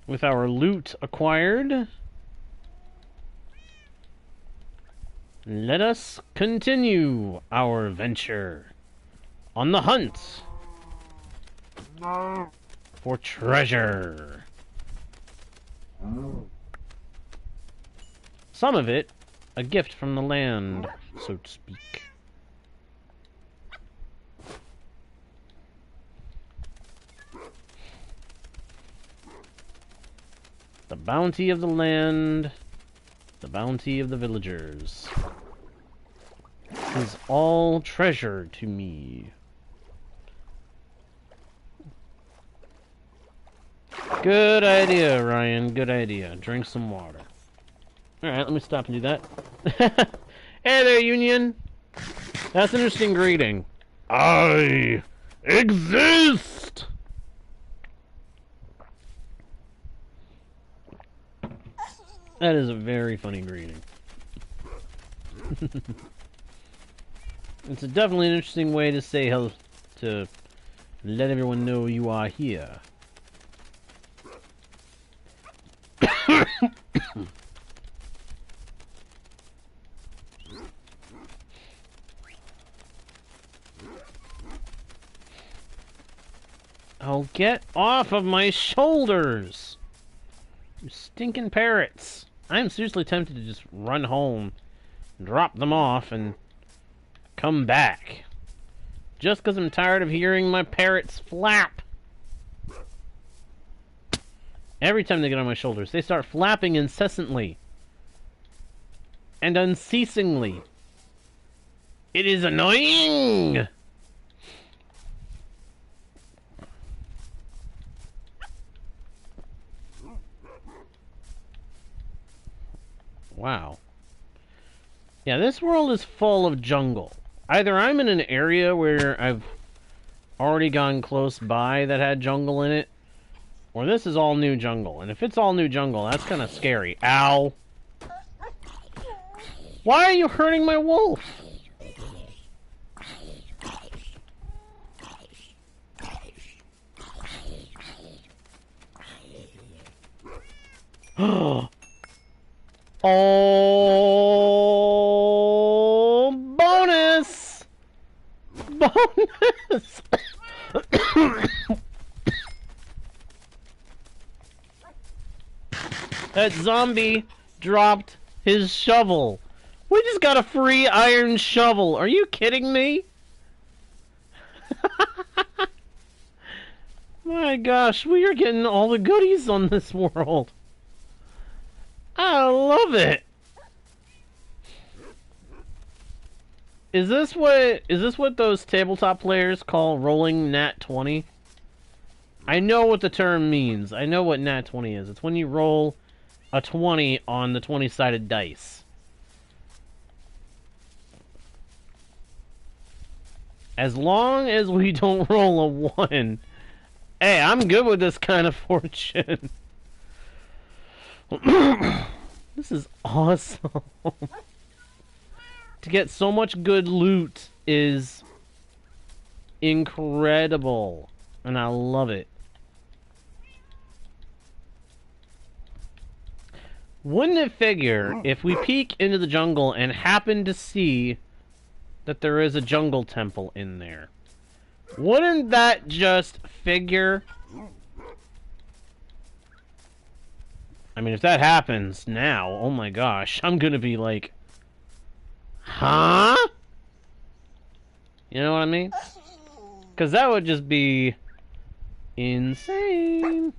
With our loot acquired, let us continue our venture on the hunt for treasure. Some of it a gift from the land, so to speak. The bounty of the land, the bounty of the villagers, is all treasure to me. Good idea, Ryan. Good idea. Drink some water. Alright, let me stop and do that. Hey there, Union! That's an interesting greeting. I exist! That is a very funny greeting. It's definitely an interesting way to say hello, to let everyone know you are here. Oh, get off of my shoulders! You stinking parrots! I'm seriously tempted to just run home, drop them off, and come back. Just because I'm tired of hearing my parrots flap Every time they get on my shoulders, they start flapping incessantly and unceasingly. It is annoying! Wow. Yeah, this world is full of jungle. Either I'm in an area where I've already gone close by that had jungle in it, or this is all new jungle. And if it's all new jungle, that's kind of scary. Ow! Why are you hurting my wolf? Oh, bonus! Bonus! That zombie dropped his shovel. We just got a free iron shovel. Are you kidding me? My gosh, we are getting all the goodies on this world. I love it. Is this what those tabletop players call rolling nat 20? I know what the term means. I know what nat 20 is. It's when you roll a 20 on the 20-sided dice. As long as we don't roll a 1. Hey, I'm good with this kind of fortune. This is awesome. To get so much good loot is incredible. And I love it. Wouldn't it figure if we peek into the jungle and happen to see that there is a jungle temple in there? Wouldn't that just figure? I mean, if that happens now, oh my gosh, I'm gonna be like, huh? You know what I mean? Because that would just be insane.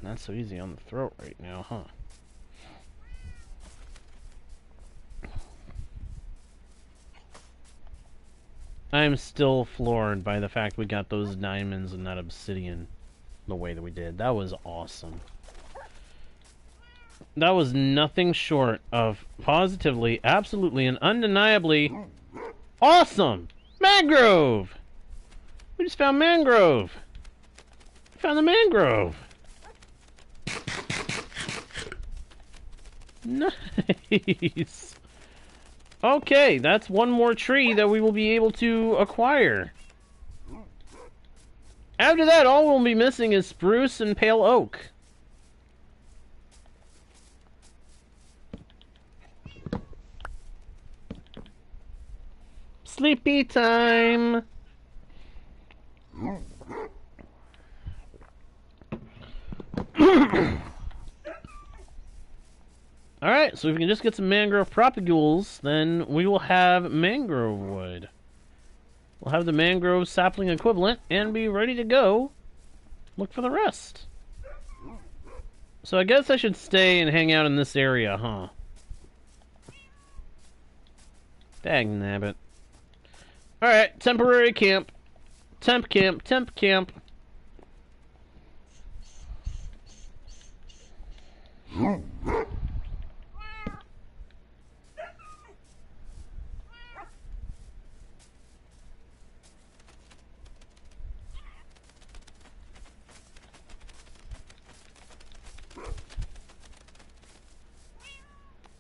Not so easy on the throat right now, huh? I'm still floored by the fact we got those diamonds and that obsidian the way that we did. That was awesome. That was nothing short of positively, absolutely, and undeniably awesome! Mangrove! We just found Mangrove! We found the Mangrove! Nice! Okay, that's one more tree that we will be able to acquire. After that, all we'll be missing is spruce and pale oak. Sleepy time! Alright, so if we can just get some mangrove propagules, then we will have mangrove wood. We'll have the mangrove sapling equivalent and be ready to go. Look for the rest. So I guess I should stay and hang out in this area, huh? Dagnabbit. Alright, temporary camp. Temp camp, temp camp.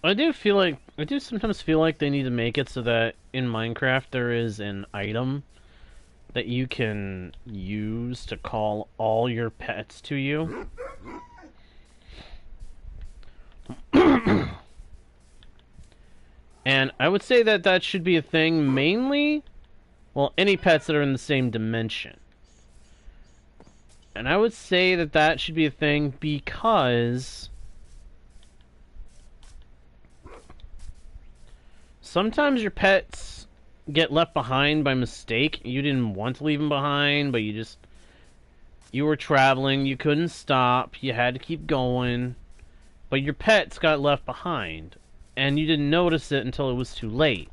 I do feel like I do sometimes feel like they need to make it so that in Minecraft there is an item that you can use to call all your pets to you. And I would say that that should be a thing mainly, well, any pets that are in the same dimension. And I would say that that should be a thing because sometimes your pets get left behind by mistake. You didn't want to leave them behind, but you were traveling, you couldn't stop, you had to keep going, but your pets got left behind, and you didn't notice it until it was too late.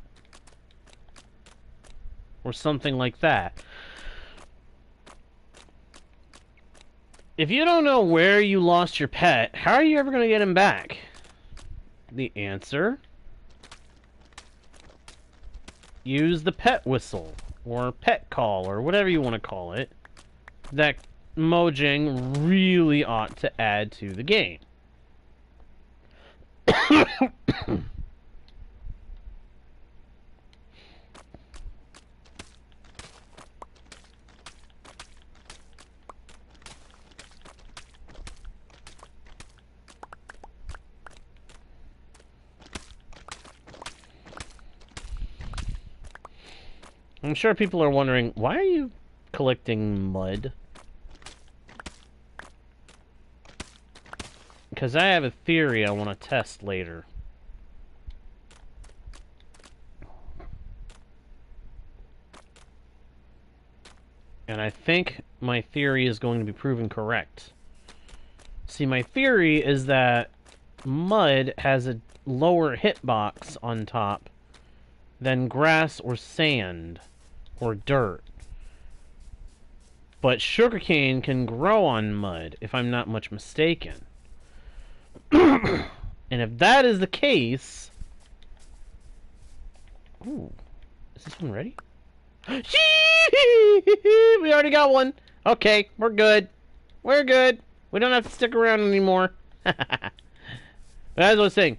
Or something like that. If you don't know where you lost your pet, how are you ever going to get him back? The answer: use the pet whistle, or pet call, or whatever you want to call it, that Mojang really ought to add to the game. I'm sure people are wondering, why are you collecting mud? Because I have a theory I want to test later. And I think my theory is going to be proven correct. See, my theory is that mud has a lower hitbox on top than grass or sand or dirt. But sugarcane can grow on mud, if I'm not much mistaken. And if that is the case... Ooh, is this one ready? We already got one. Okay, we're good. We're good. We don't have to stick around anymore. But as I was saying,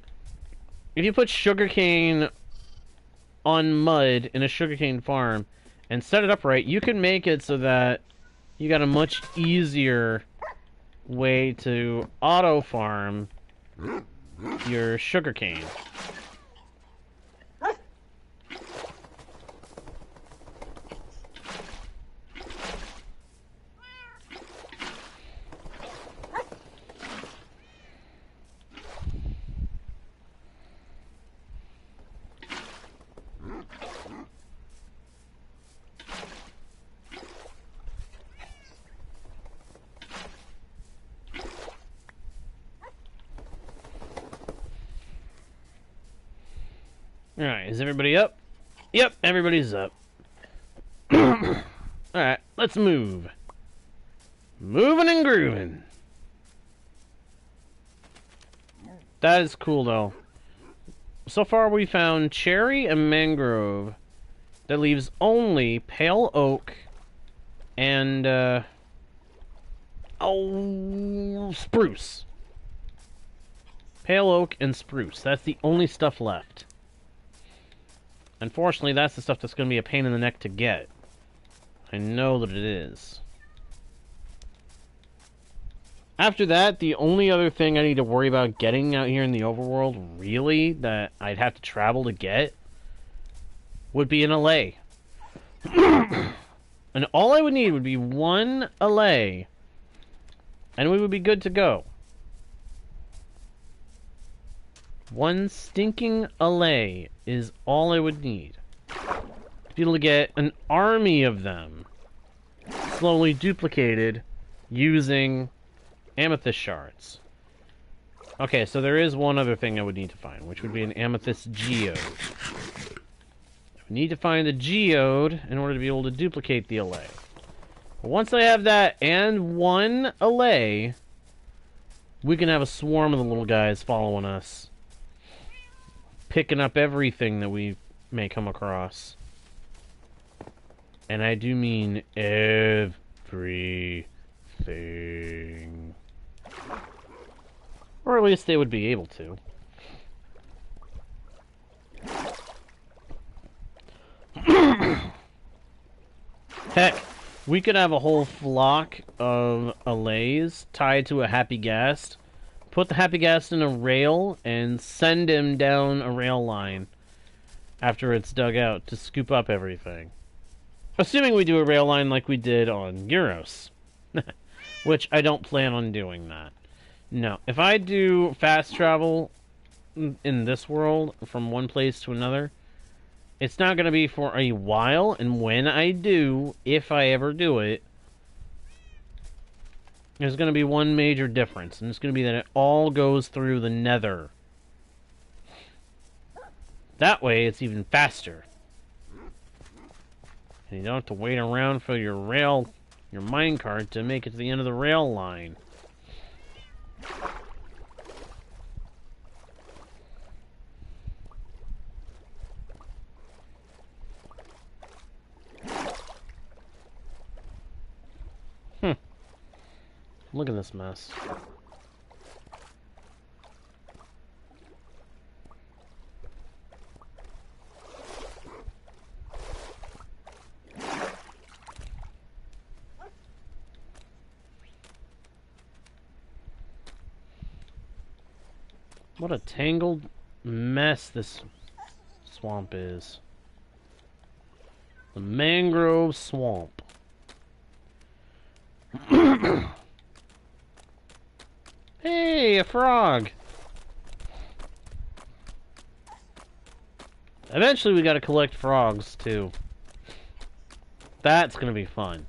if you put sugarcane on mud in a sugarcane farm and set it up right, you can make it so that you got a much easier way to auto farm your sugarcane. Alright, is everybody up? Yep, everybody's up. Alright, let's move. Moving and grooving. That is cool, though. So far, we found cherry and mangrove. That leaves only pale oak and, spruce. Pale oak and spruce. That's the only stuff left. Unfortunately, that's the stuff that's going to be a pain in the neck to get. I know that it is. After that, the only other thing I need to worry about getting out here in the overworld, really, that I'd have to travel to get, would be an allay. And all I would need would be one allay, and we would be good to go. One stinking allay is all I would need to be able to get an army of them slowly duplicated using amethyst shards. Okay, so there is one other thing I would need to find, which would be an amethyst geode. I would need to find the geode in order to be able to duplicate the allay. But once I have that and one allay, we can have a swarm of the little guys following us, picking up everything that we may come across. And I do mean everything. Or at least they would be able to. Heck, we could have a whole flock of allays tied to a happy ghast, put the happy ghast in a rail, and send him down a rail line after it's dug out to scoop up everything. Assuming we do a rail line like we did on Euros. Which I don't plan on doing that. No. If I do fast travel in this world from one place to another, it's not going to be for a while, and when I do, if I ever do it, there's going to be one major difference, and it's going to be that it all goes through the Nether. That way, it's even faster. And you don't have to wait around for your minecart to make it to the end of the rail line. Look at this mess. What a tangled mess this swamp is. The Mangrove Swamp. Hey, a frog! Eventually we gotta collect frogs, too. That's gonna be fun.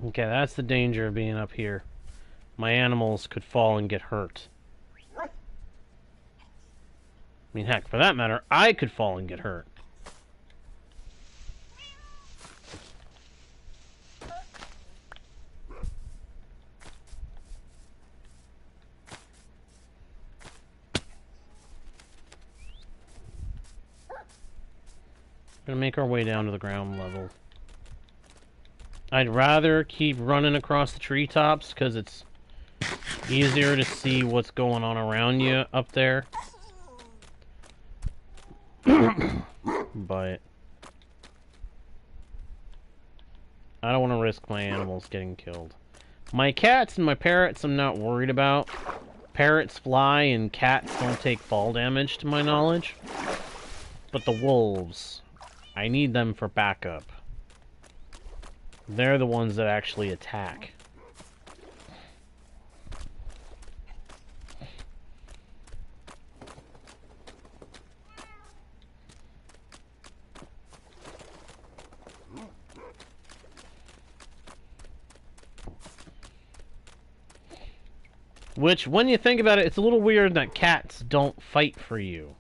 Okay, that's the danger of being up here. My animals could fall and get hurt. I mean, heck, for that matter, I could fall and get hurt. We're gonna make our way down to the ground level. I'd rather keep running across the treetops because it's easier to see what's going on around you up there. But I don't want to risk my animals getting killed. My cats and my parrots I'm not worried about. Parrots fly and cats don't take fall damage to my knowledge. But the wolves, I need them for backup. They're the ones that actually attack. Which, when you think about it, it's a little weird that cats don't fight for you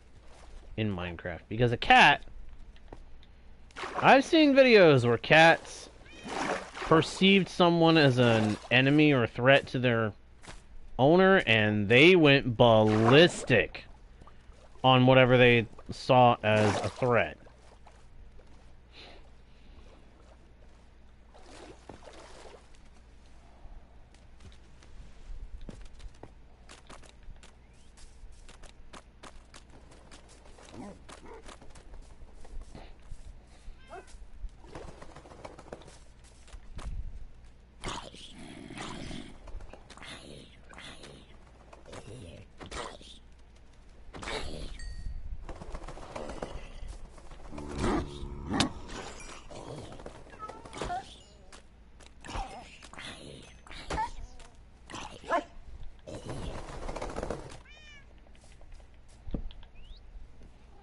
in Minecraft. Because a cat... I've seen videos where cats perceived someone as an enemy or a threat to their owner, and they went ballistic on whatever they saw as a threat.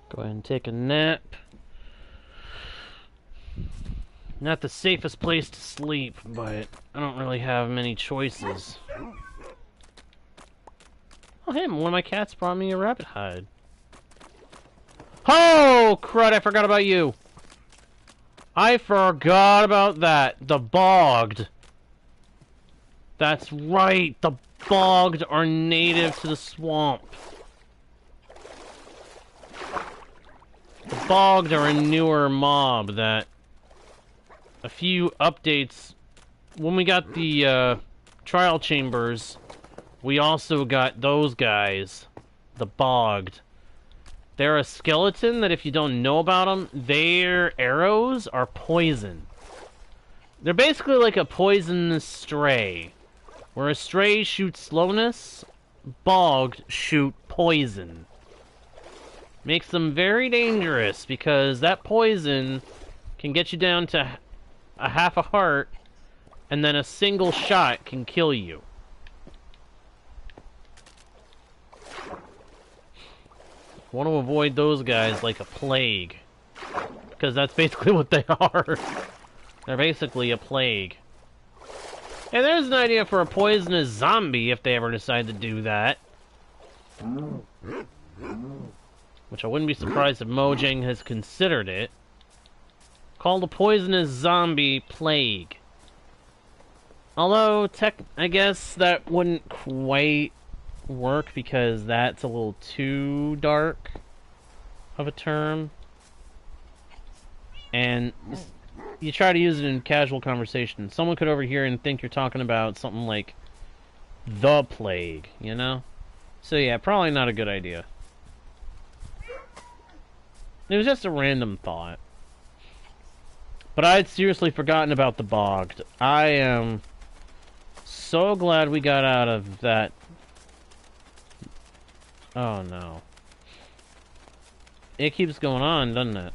Go ahead and take a nap. Not the safest place to sleep, but I don't really have many choices. Oh, hey, one of my cats brought me a rabbit hide. Oh, crud, I forgot about you. I forgot about that. The bogged. That's right, the bogged are native to the swamp. The bogged are a newer mob that a few updates. When we got the trial chambers, we also got those guys, the bogged. They're a skeleton that if you don't know about them, their arrows are poison. They're basically like a poisonous stray. Where a stray shoots slowness, bogged shoot poison. Makes them very dangerous because that poison can get you down to a half a heart, and then a single shot can kill you. Want to avoid those guys like a plague, because that's basically what they are. They're basically a plague. And there's an idea for a poisonous zombie if they ever decide to do that. Which I wouldn't be surprised if Mojang has considered it. Called a poisonous zombie plague. Although, I guess that wouldn't quite work because that's a little too dark of a term. And you try to use it in casual conversation, someone could overhear and think you're talking about something like the plague, you know? So yeah, probably not a good idea. It was just a random thought. But I had seriously forgotten about the bogged. I am so glad we got out of that. Oh no. It keeps going on, doesn't it?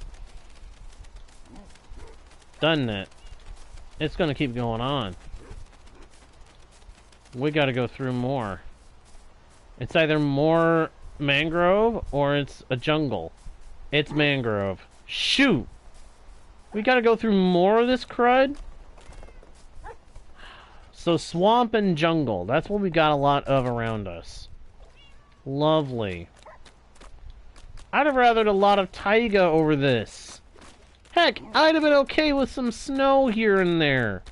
Doesn't it? It's gonna keep going on. We gotta go through more. It's either more mangrove or it's a jungle. It's mangrove. Shoot! We gotta go through more of this crud? So swamp and jungle. That's what we got a lot of around us. Lovely. I'd have rathered a lot of taiga over this. Heck, I'd have been okay with some snow here and there.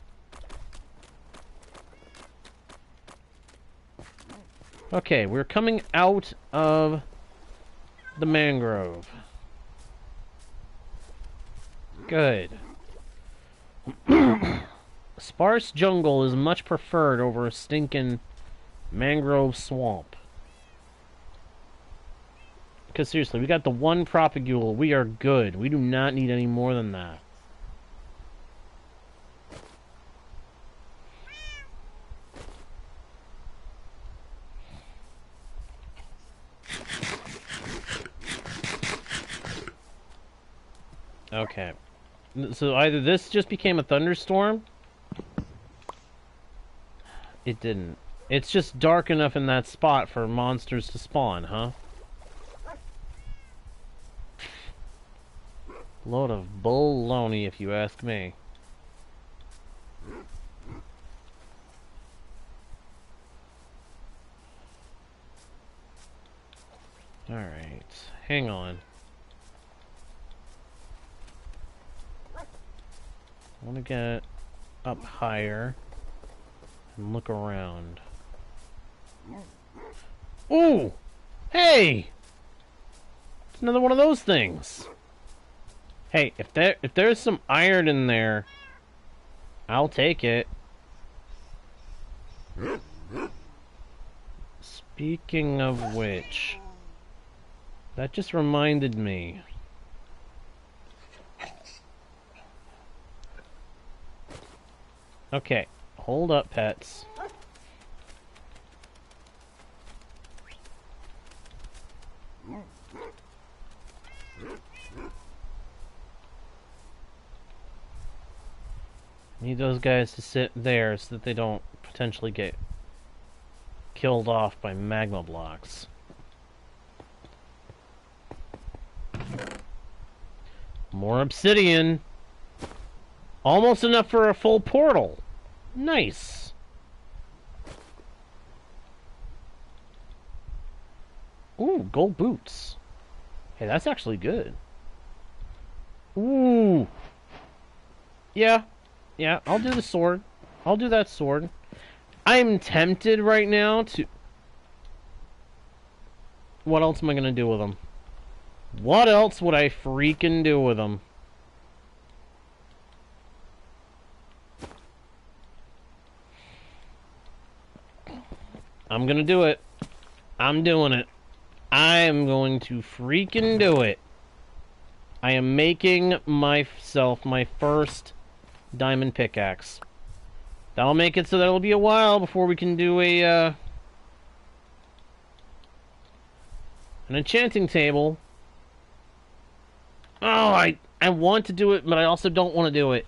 Okay, we're coming out of the mangrove. Good. Sparse jungle is much preferred over a stinking mangrove swamp. Because seriously, we got the one propagule. We are good. We do not need any more than that. Okay. So either this just became a thunderstorm. It didn't. It's just dark enough in that spot for monsters to spawn, huh? Load of baloney, if you ask me. Alright. Hang on. I want to get up higher and look around. Ooh! Hey! It's another one of those things. Hey, if there's some iron in there, I'll take it. Speaking of which, that just reminded me. Okay, hold up, pets. Need those guys to sit there so that they don't potentially get killed off by magma blocks. More obsidian. Almost enough for a full portal. Nice. Ooh, gold boots. Hey, that's actually good. Ooh. Yeah. Yeah, I'll do the sword. I'll do that sword. I'm tempted right now to... What else am I going to do with them? What else would I freaking do with them? I'm going to do it. I'm doing it. I am going to freaking do it. I am making myself my first diamond pickaxe. That'll make it so that it'll be a while before we can do a an enchanting table. Oh, I want to do it, but I also don't want to do it.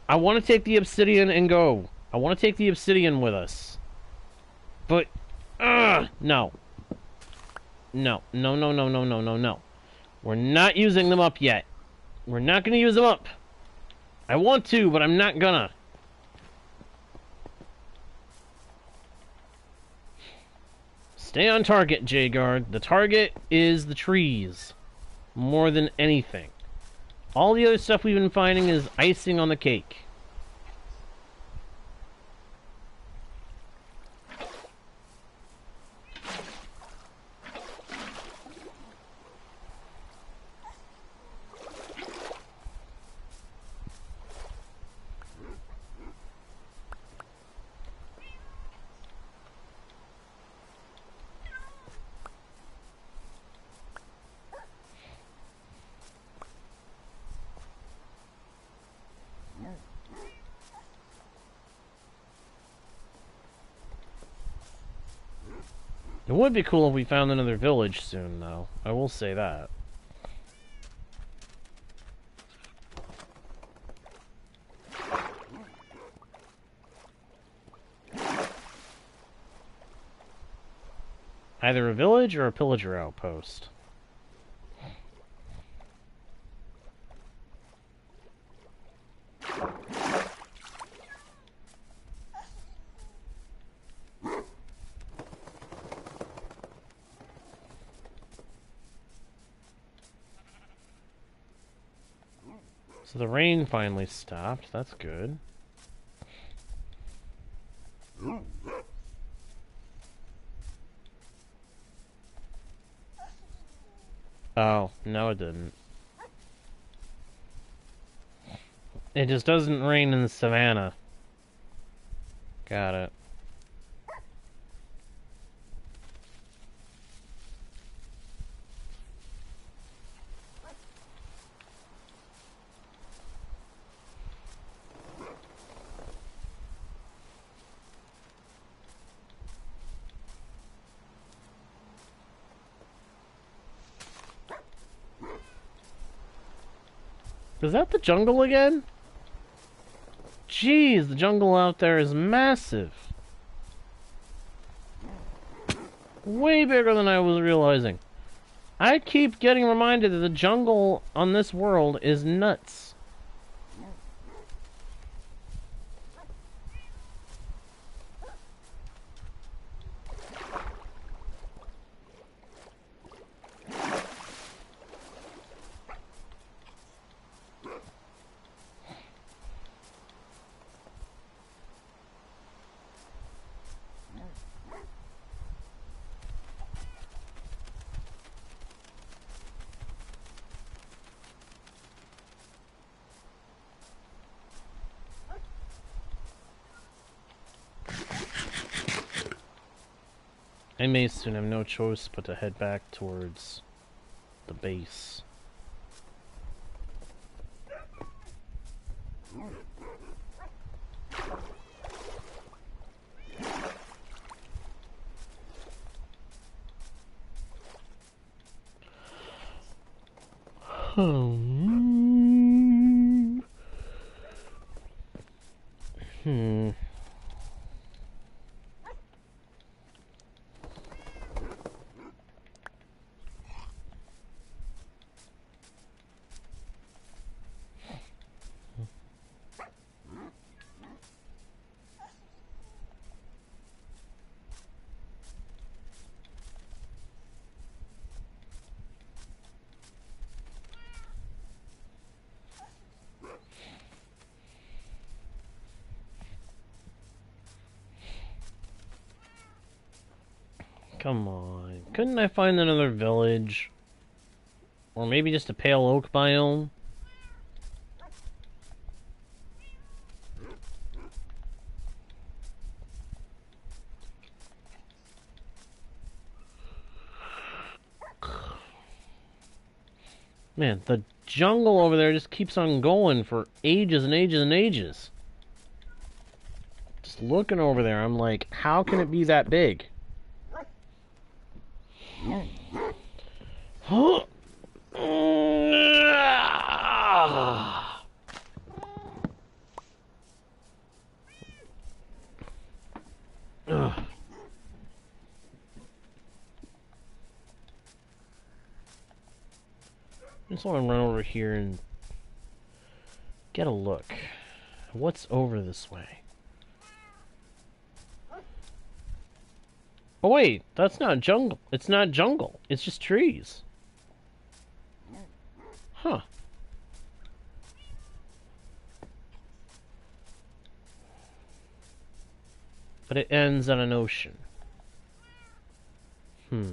I want to take the obsidian and go. I want to take the obsidian with us. But no. No, no, no, no, no, no, no, no. We're not using them up yet. We're not going to use them up. I want to, but I'm not gonna. Stay on target, J-Guard. The target is the trees. More than anything. All the other stuff we've been finding is icing on the cake. It would be cool if we found another village soon, though. I will say that. Either a village or a pillager outpost. So the rain finally stopped. That's good. Oh, no it didn't. It just doesn't rain in the savannah. Got it. Is that the jungle again? Jeez, the jungle out there is massive. Way bigger than I was realizing. I keep getting reminded that the jungle on this world is nuts. I may soon have no choice but to head back towards the base. Hmm. Come on. Couldn't I find another village? Or maybe just a pale oak biome? Man, the jungle over there just keeps on going for ages and ages and ages. Just looking over there, I'm like, how can it be that big? Huh? Ugh. I just want to run over here and get a look. What's over this way? Oh wait, that's not jungle. It's not jungle. It's just trees. Huh. But it ends on an ocean. Hmm.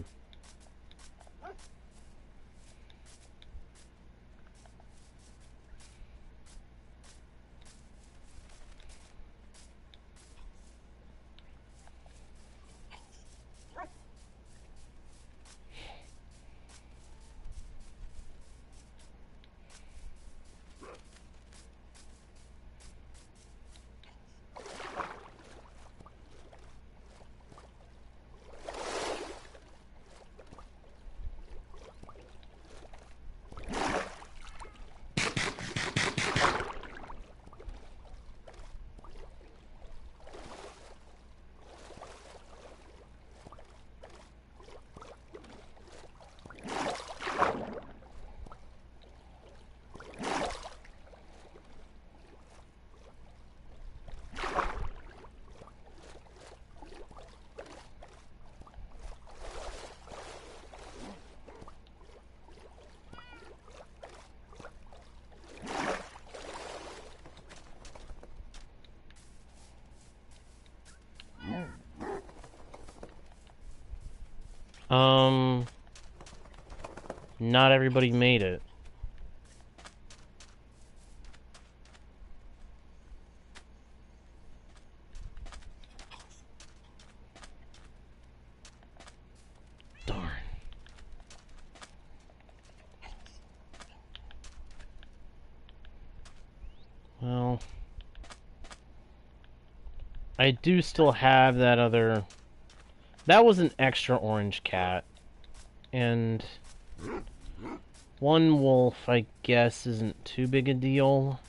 Not everybody made it. Darn. Well, I do still have that other... That was an extra orange cat. And... one wolf, I guess, isn't too big a deal.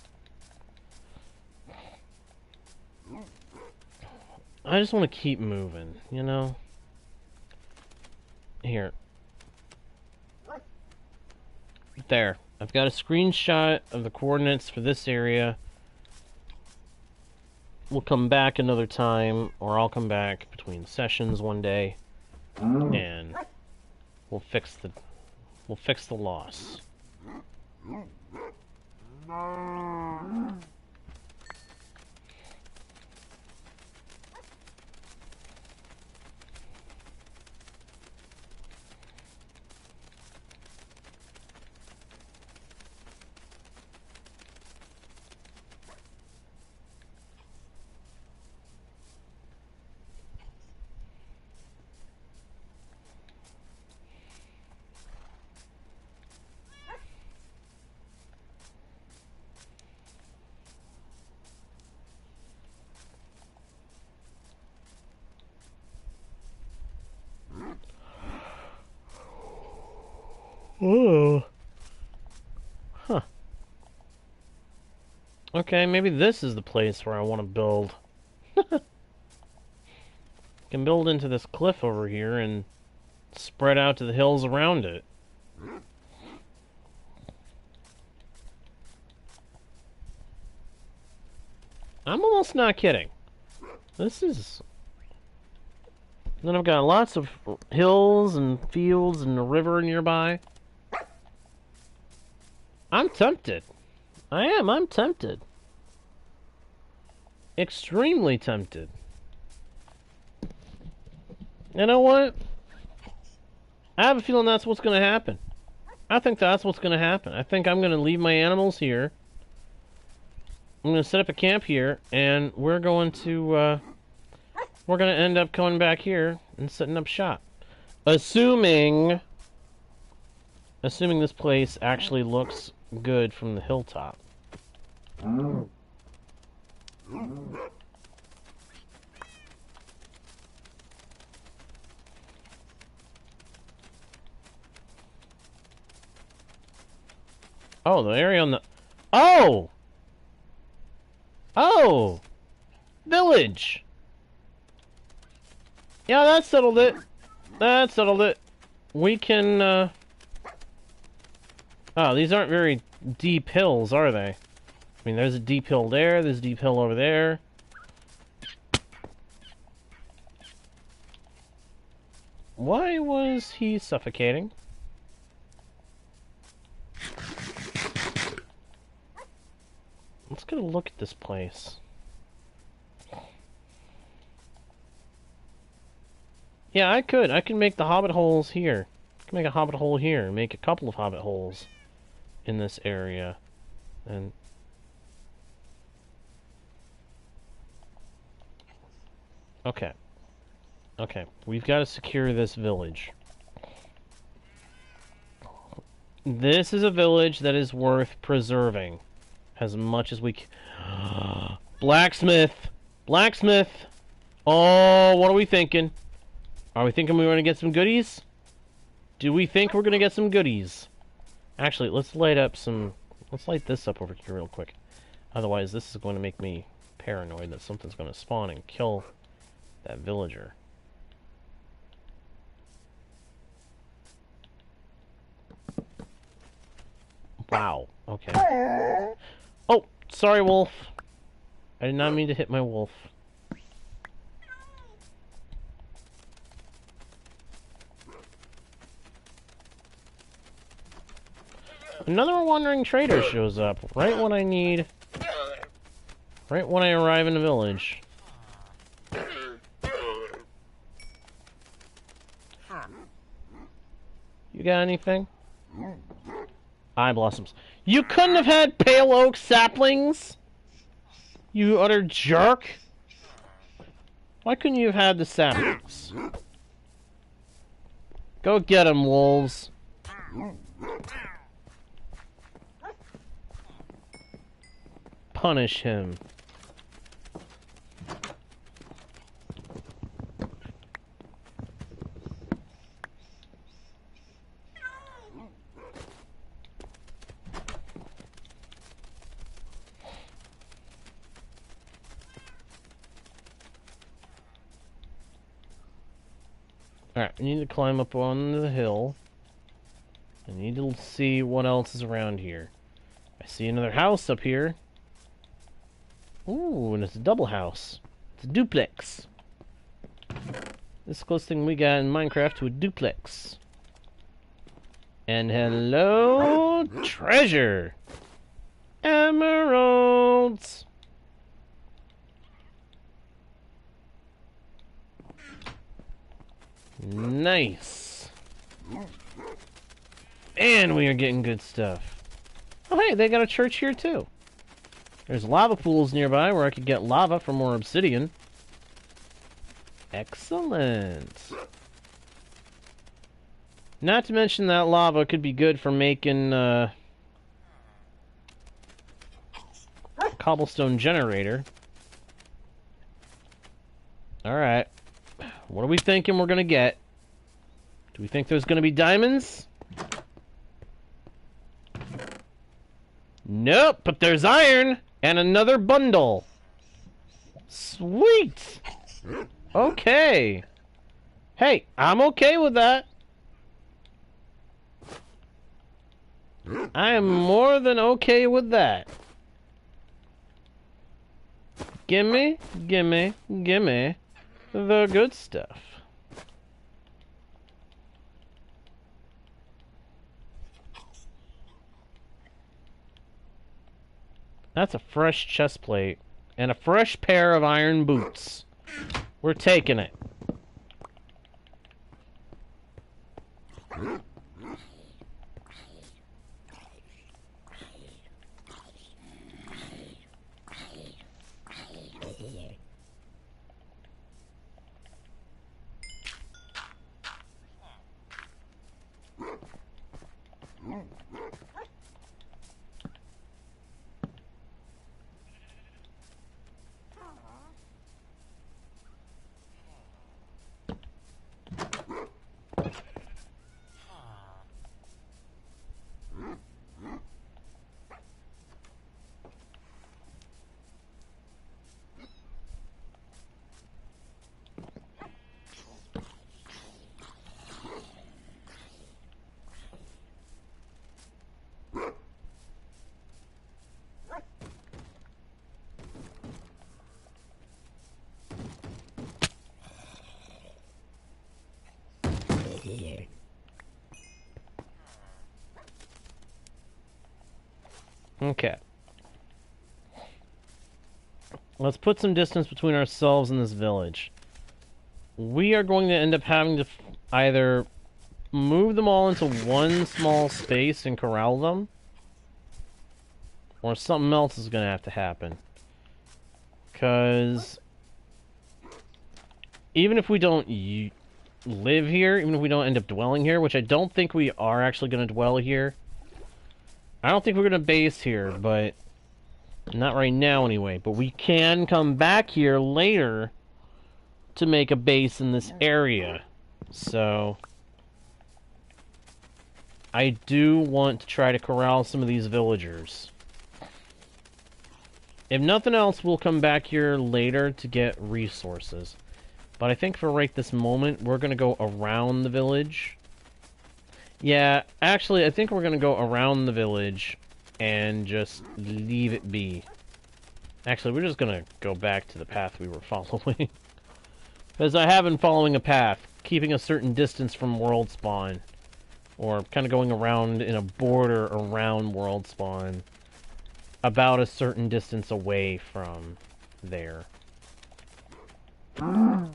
I just want to keep moving, you know? Here. There. I've got a screenshot of the coordinates for this area. We'll come back another time, or I'll come back between sessions one day, and we'll fix the loss. No. Oh. Huh. Okay, maybe this is the place where I want to build. Can build into this cliff over here and spread out to the hills around it. I'm almost not kidding. This is... Then I've got lots of hills and fields and a river nearby. I'm tempted. I'm tempted. Extremely tempted. You know what? I have a feeling that's what's going to happen. I think that's what's going to happen. I think I'm going to leave my animals here. I'm going to set up a camp here, and we're going to end up coming back here and setting up shop. Assuming this place actually looks good from the hilltop. Oh, the area on the... Oh! Oh! Village! Yeah, that settled it. That settled it. We can, Oh, these aren't very deep hills, are they? I mean, there's a deep hill there, there's a deep hill over there. Why was he suffocating? Let's get a look at this place. Yeah, I can make the hobbit holes here. I can make a hobbit hole here, make a couple of hobbit holes in this area. And okay. Okay, we've got to secure this village. This is a village that is worth preserving as much as we can. Blacksmith! Blacksmith! Oh, what are we thinking? Are we thinking we're going to get some goodies? Do we think we're going to get some goodies? Actually, let's light this up over here real quick. Otherwise, this is going to make me paranoid that something's going to spawn and kill that villager. Wow. Okay. Oh, sorry, wolf. I did not mean to hit my wolf. Another wandering trader shows up right when I need... Right when I arrive in a village. You got anything? Eye blossoms. You couldn't have had pale oak saplings? You utter jerk! Why couldn't you have had the saplings? Go get 'em, wolves. Punish him. Alright, I need to climb up on the hill. I need to see what else is around here. I see another house up here. Ooh, and it's a double house. It's a duplex. This is the closest thing we got in Minecraft to a duplex. And hello, treasure! Emeralds! Nice. And we are getting good stuff. Oh hey, they got a church here too. There's lava pools nearby where I could get lava for more obsidian. Excellent. Not to mention that lava could be good for making a cobblestone generator. Alright. What are we thinking we're gonna get? Do we think there's gonna be diamonds? Nope, but there's iron and another bundle. Sweet. Okay. Hey, I'm okay with that. I am more than okay with that. Gimme, gimme, gimme the good stuff. That's a fresh chest plate and a fresh pair of iron boots. We're taking it. Okay. Let's put some distance between ourselves and this village. We are going to end up having to either move them all into one small space and corral them, or something else is going to have to happen. Because even if we don't live here, even if we don't end up dwelling here, which I don't think we are actually going to dwell here. I don't think we're going to base here, but not right now anyway. But we can come back here later to make a base in this area. So I do want to try to corral some of these villagers. If nothing else, we'll come back here later to get resources. But I think for right this moment, we're going to go around the village. Yeah, actually, I think we're going to go around the village and just leave it be. Actually, we're just going to go back to the path we were following. Because I have been following a path, keeping a certain distance from world spawn. Or kind of going around in a border around world spawn. About a certain distance away from there. No.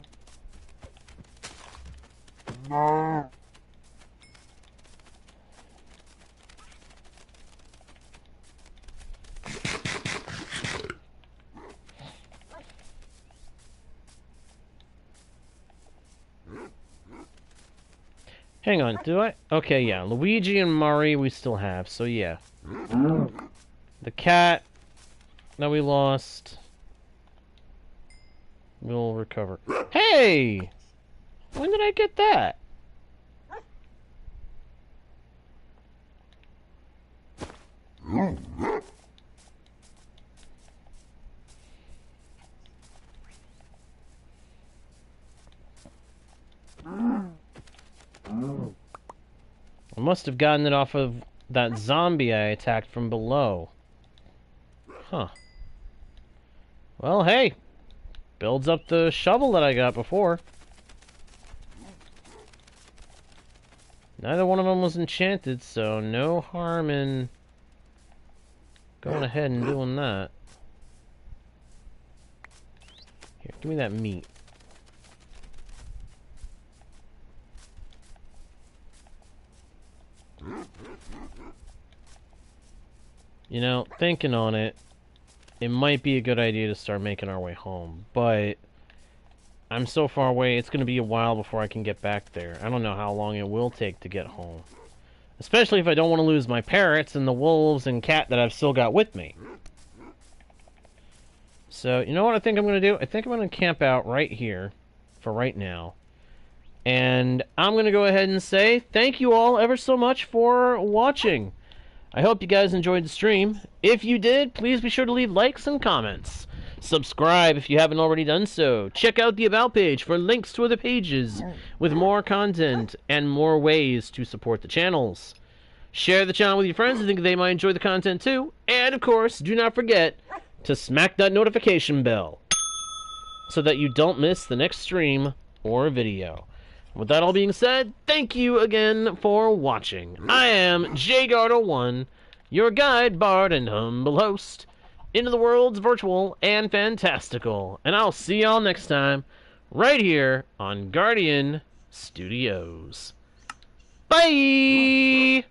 Hang on, do I? Okay, yeah. Luigi and Mari we still have, so yeah. The cat that we lost, we'll recover. Hey! When did I get that? I must have gotten it off of that zombie I attacked from below. Huh. Well, hey. Builds up the shovel that I got before. Neither one of them was enchanted, so no harm in going ahead and doing that. Here, give me that meat. You know, thinking on it, it might be a good idea to start making our way home, but I'm so far away, it's going to be a while before I can get back there. I don't know how long it will take to get home. Especially if I don't want to lose my parrots and the wolves and cat that I've still got with me. So, you know what I think I'm going to do? I think I'm going to camp out right here for right now. And I'm going to go ahead and say thank you all ever so much for watching. I hope you guys enjoyed the stream. If you did, please be sure to leave likes and comments. Subscribe if you haven't already done so. Check out the About page for links to other pages with more content and more ways to support the channels. Share the channel with your friends who think they might enjoy the content too. And, of course, do not forget to smack that notification bell so that you don't miss the next stream or video. With that all being said, thank you again for watching. I am JGardo1, your guide, bard, and humble host into the world's virtual and fantastical. And I'll see y'all next time, right here on Guardian Studios. Bye!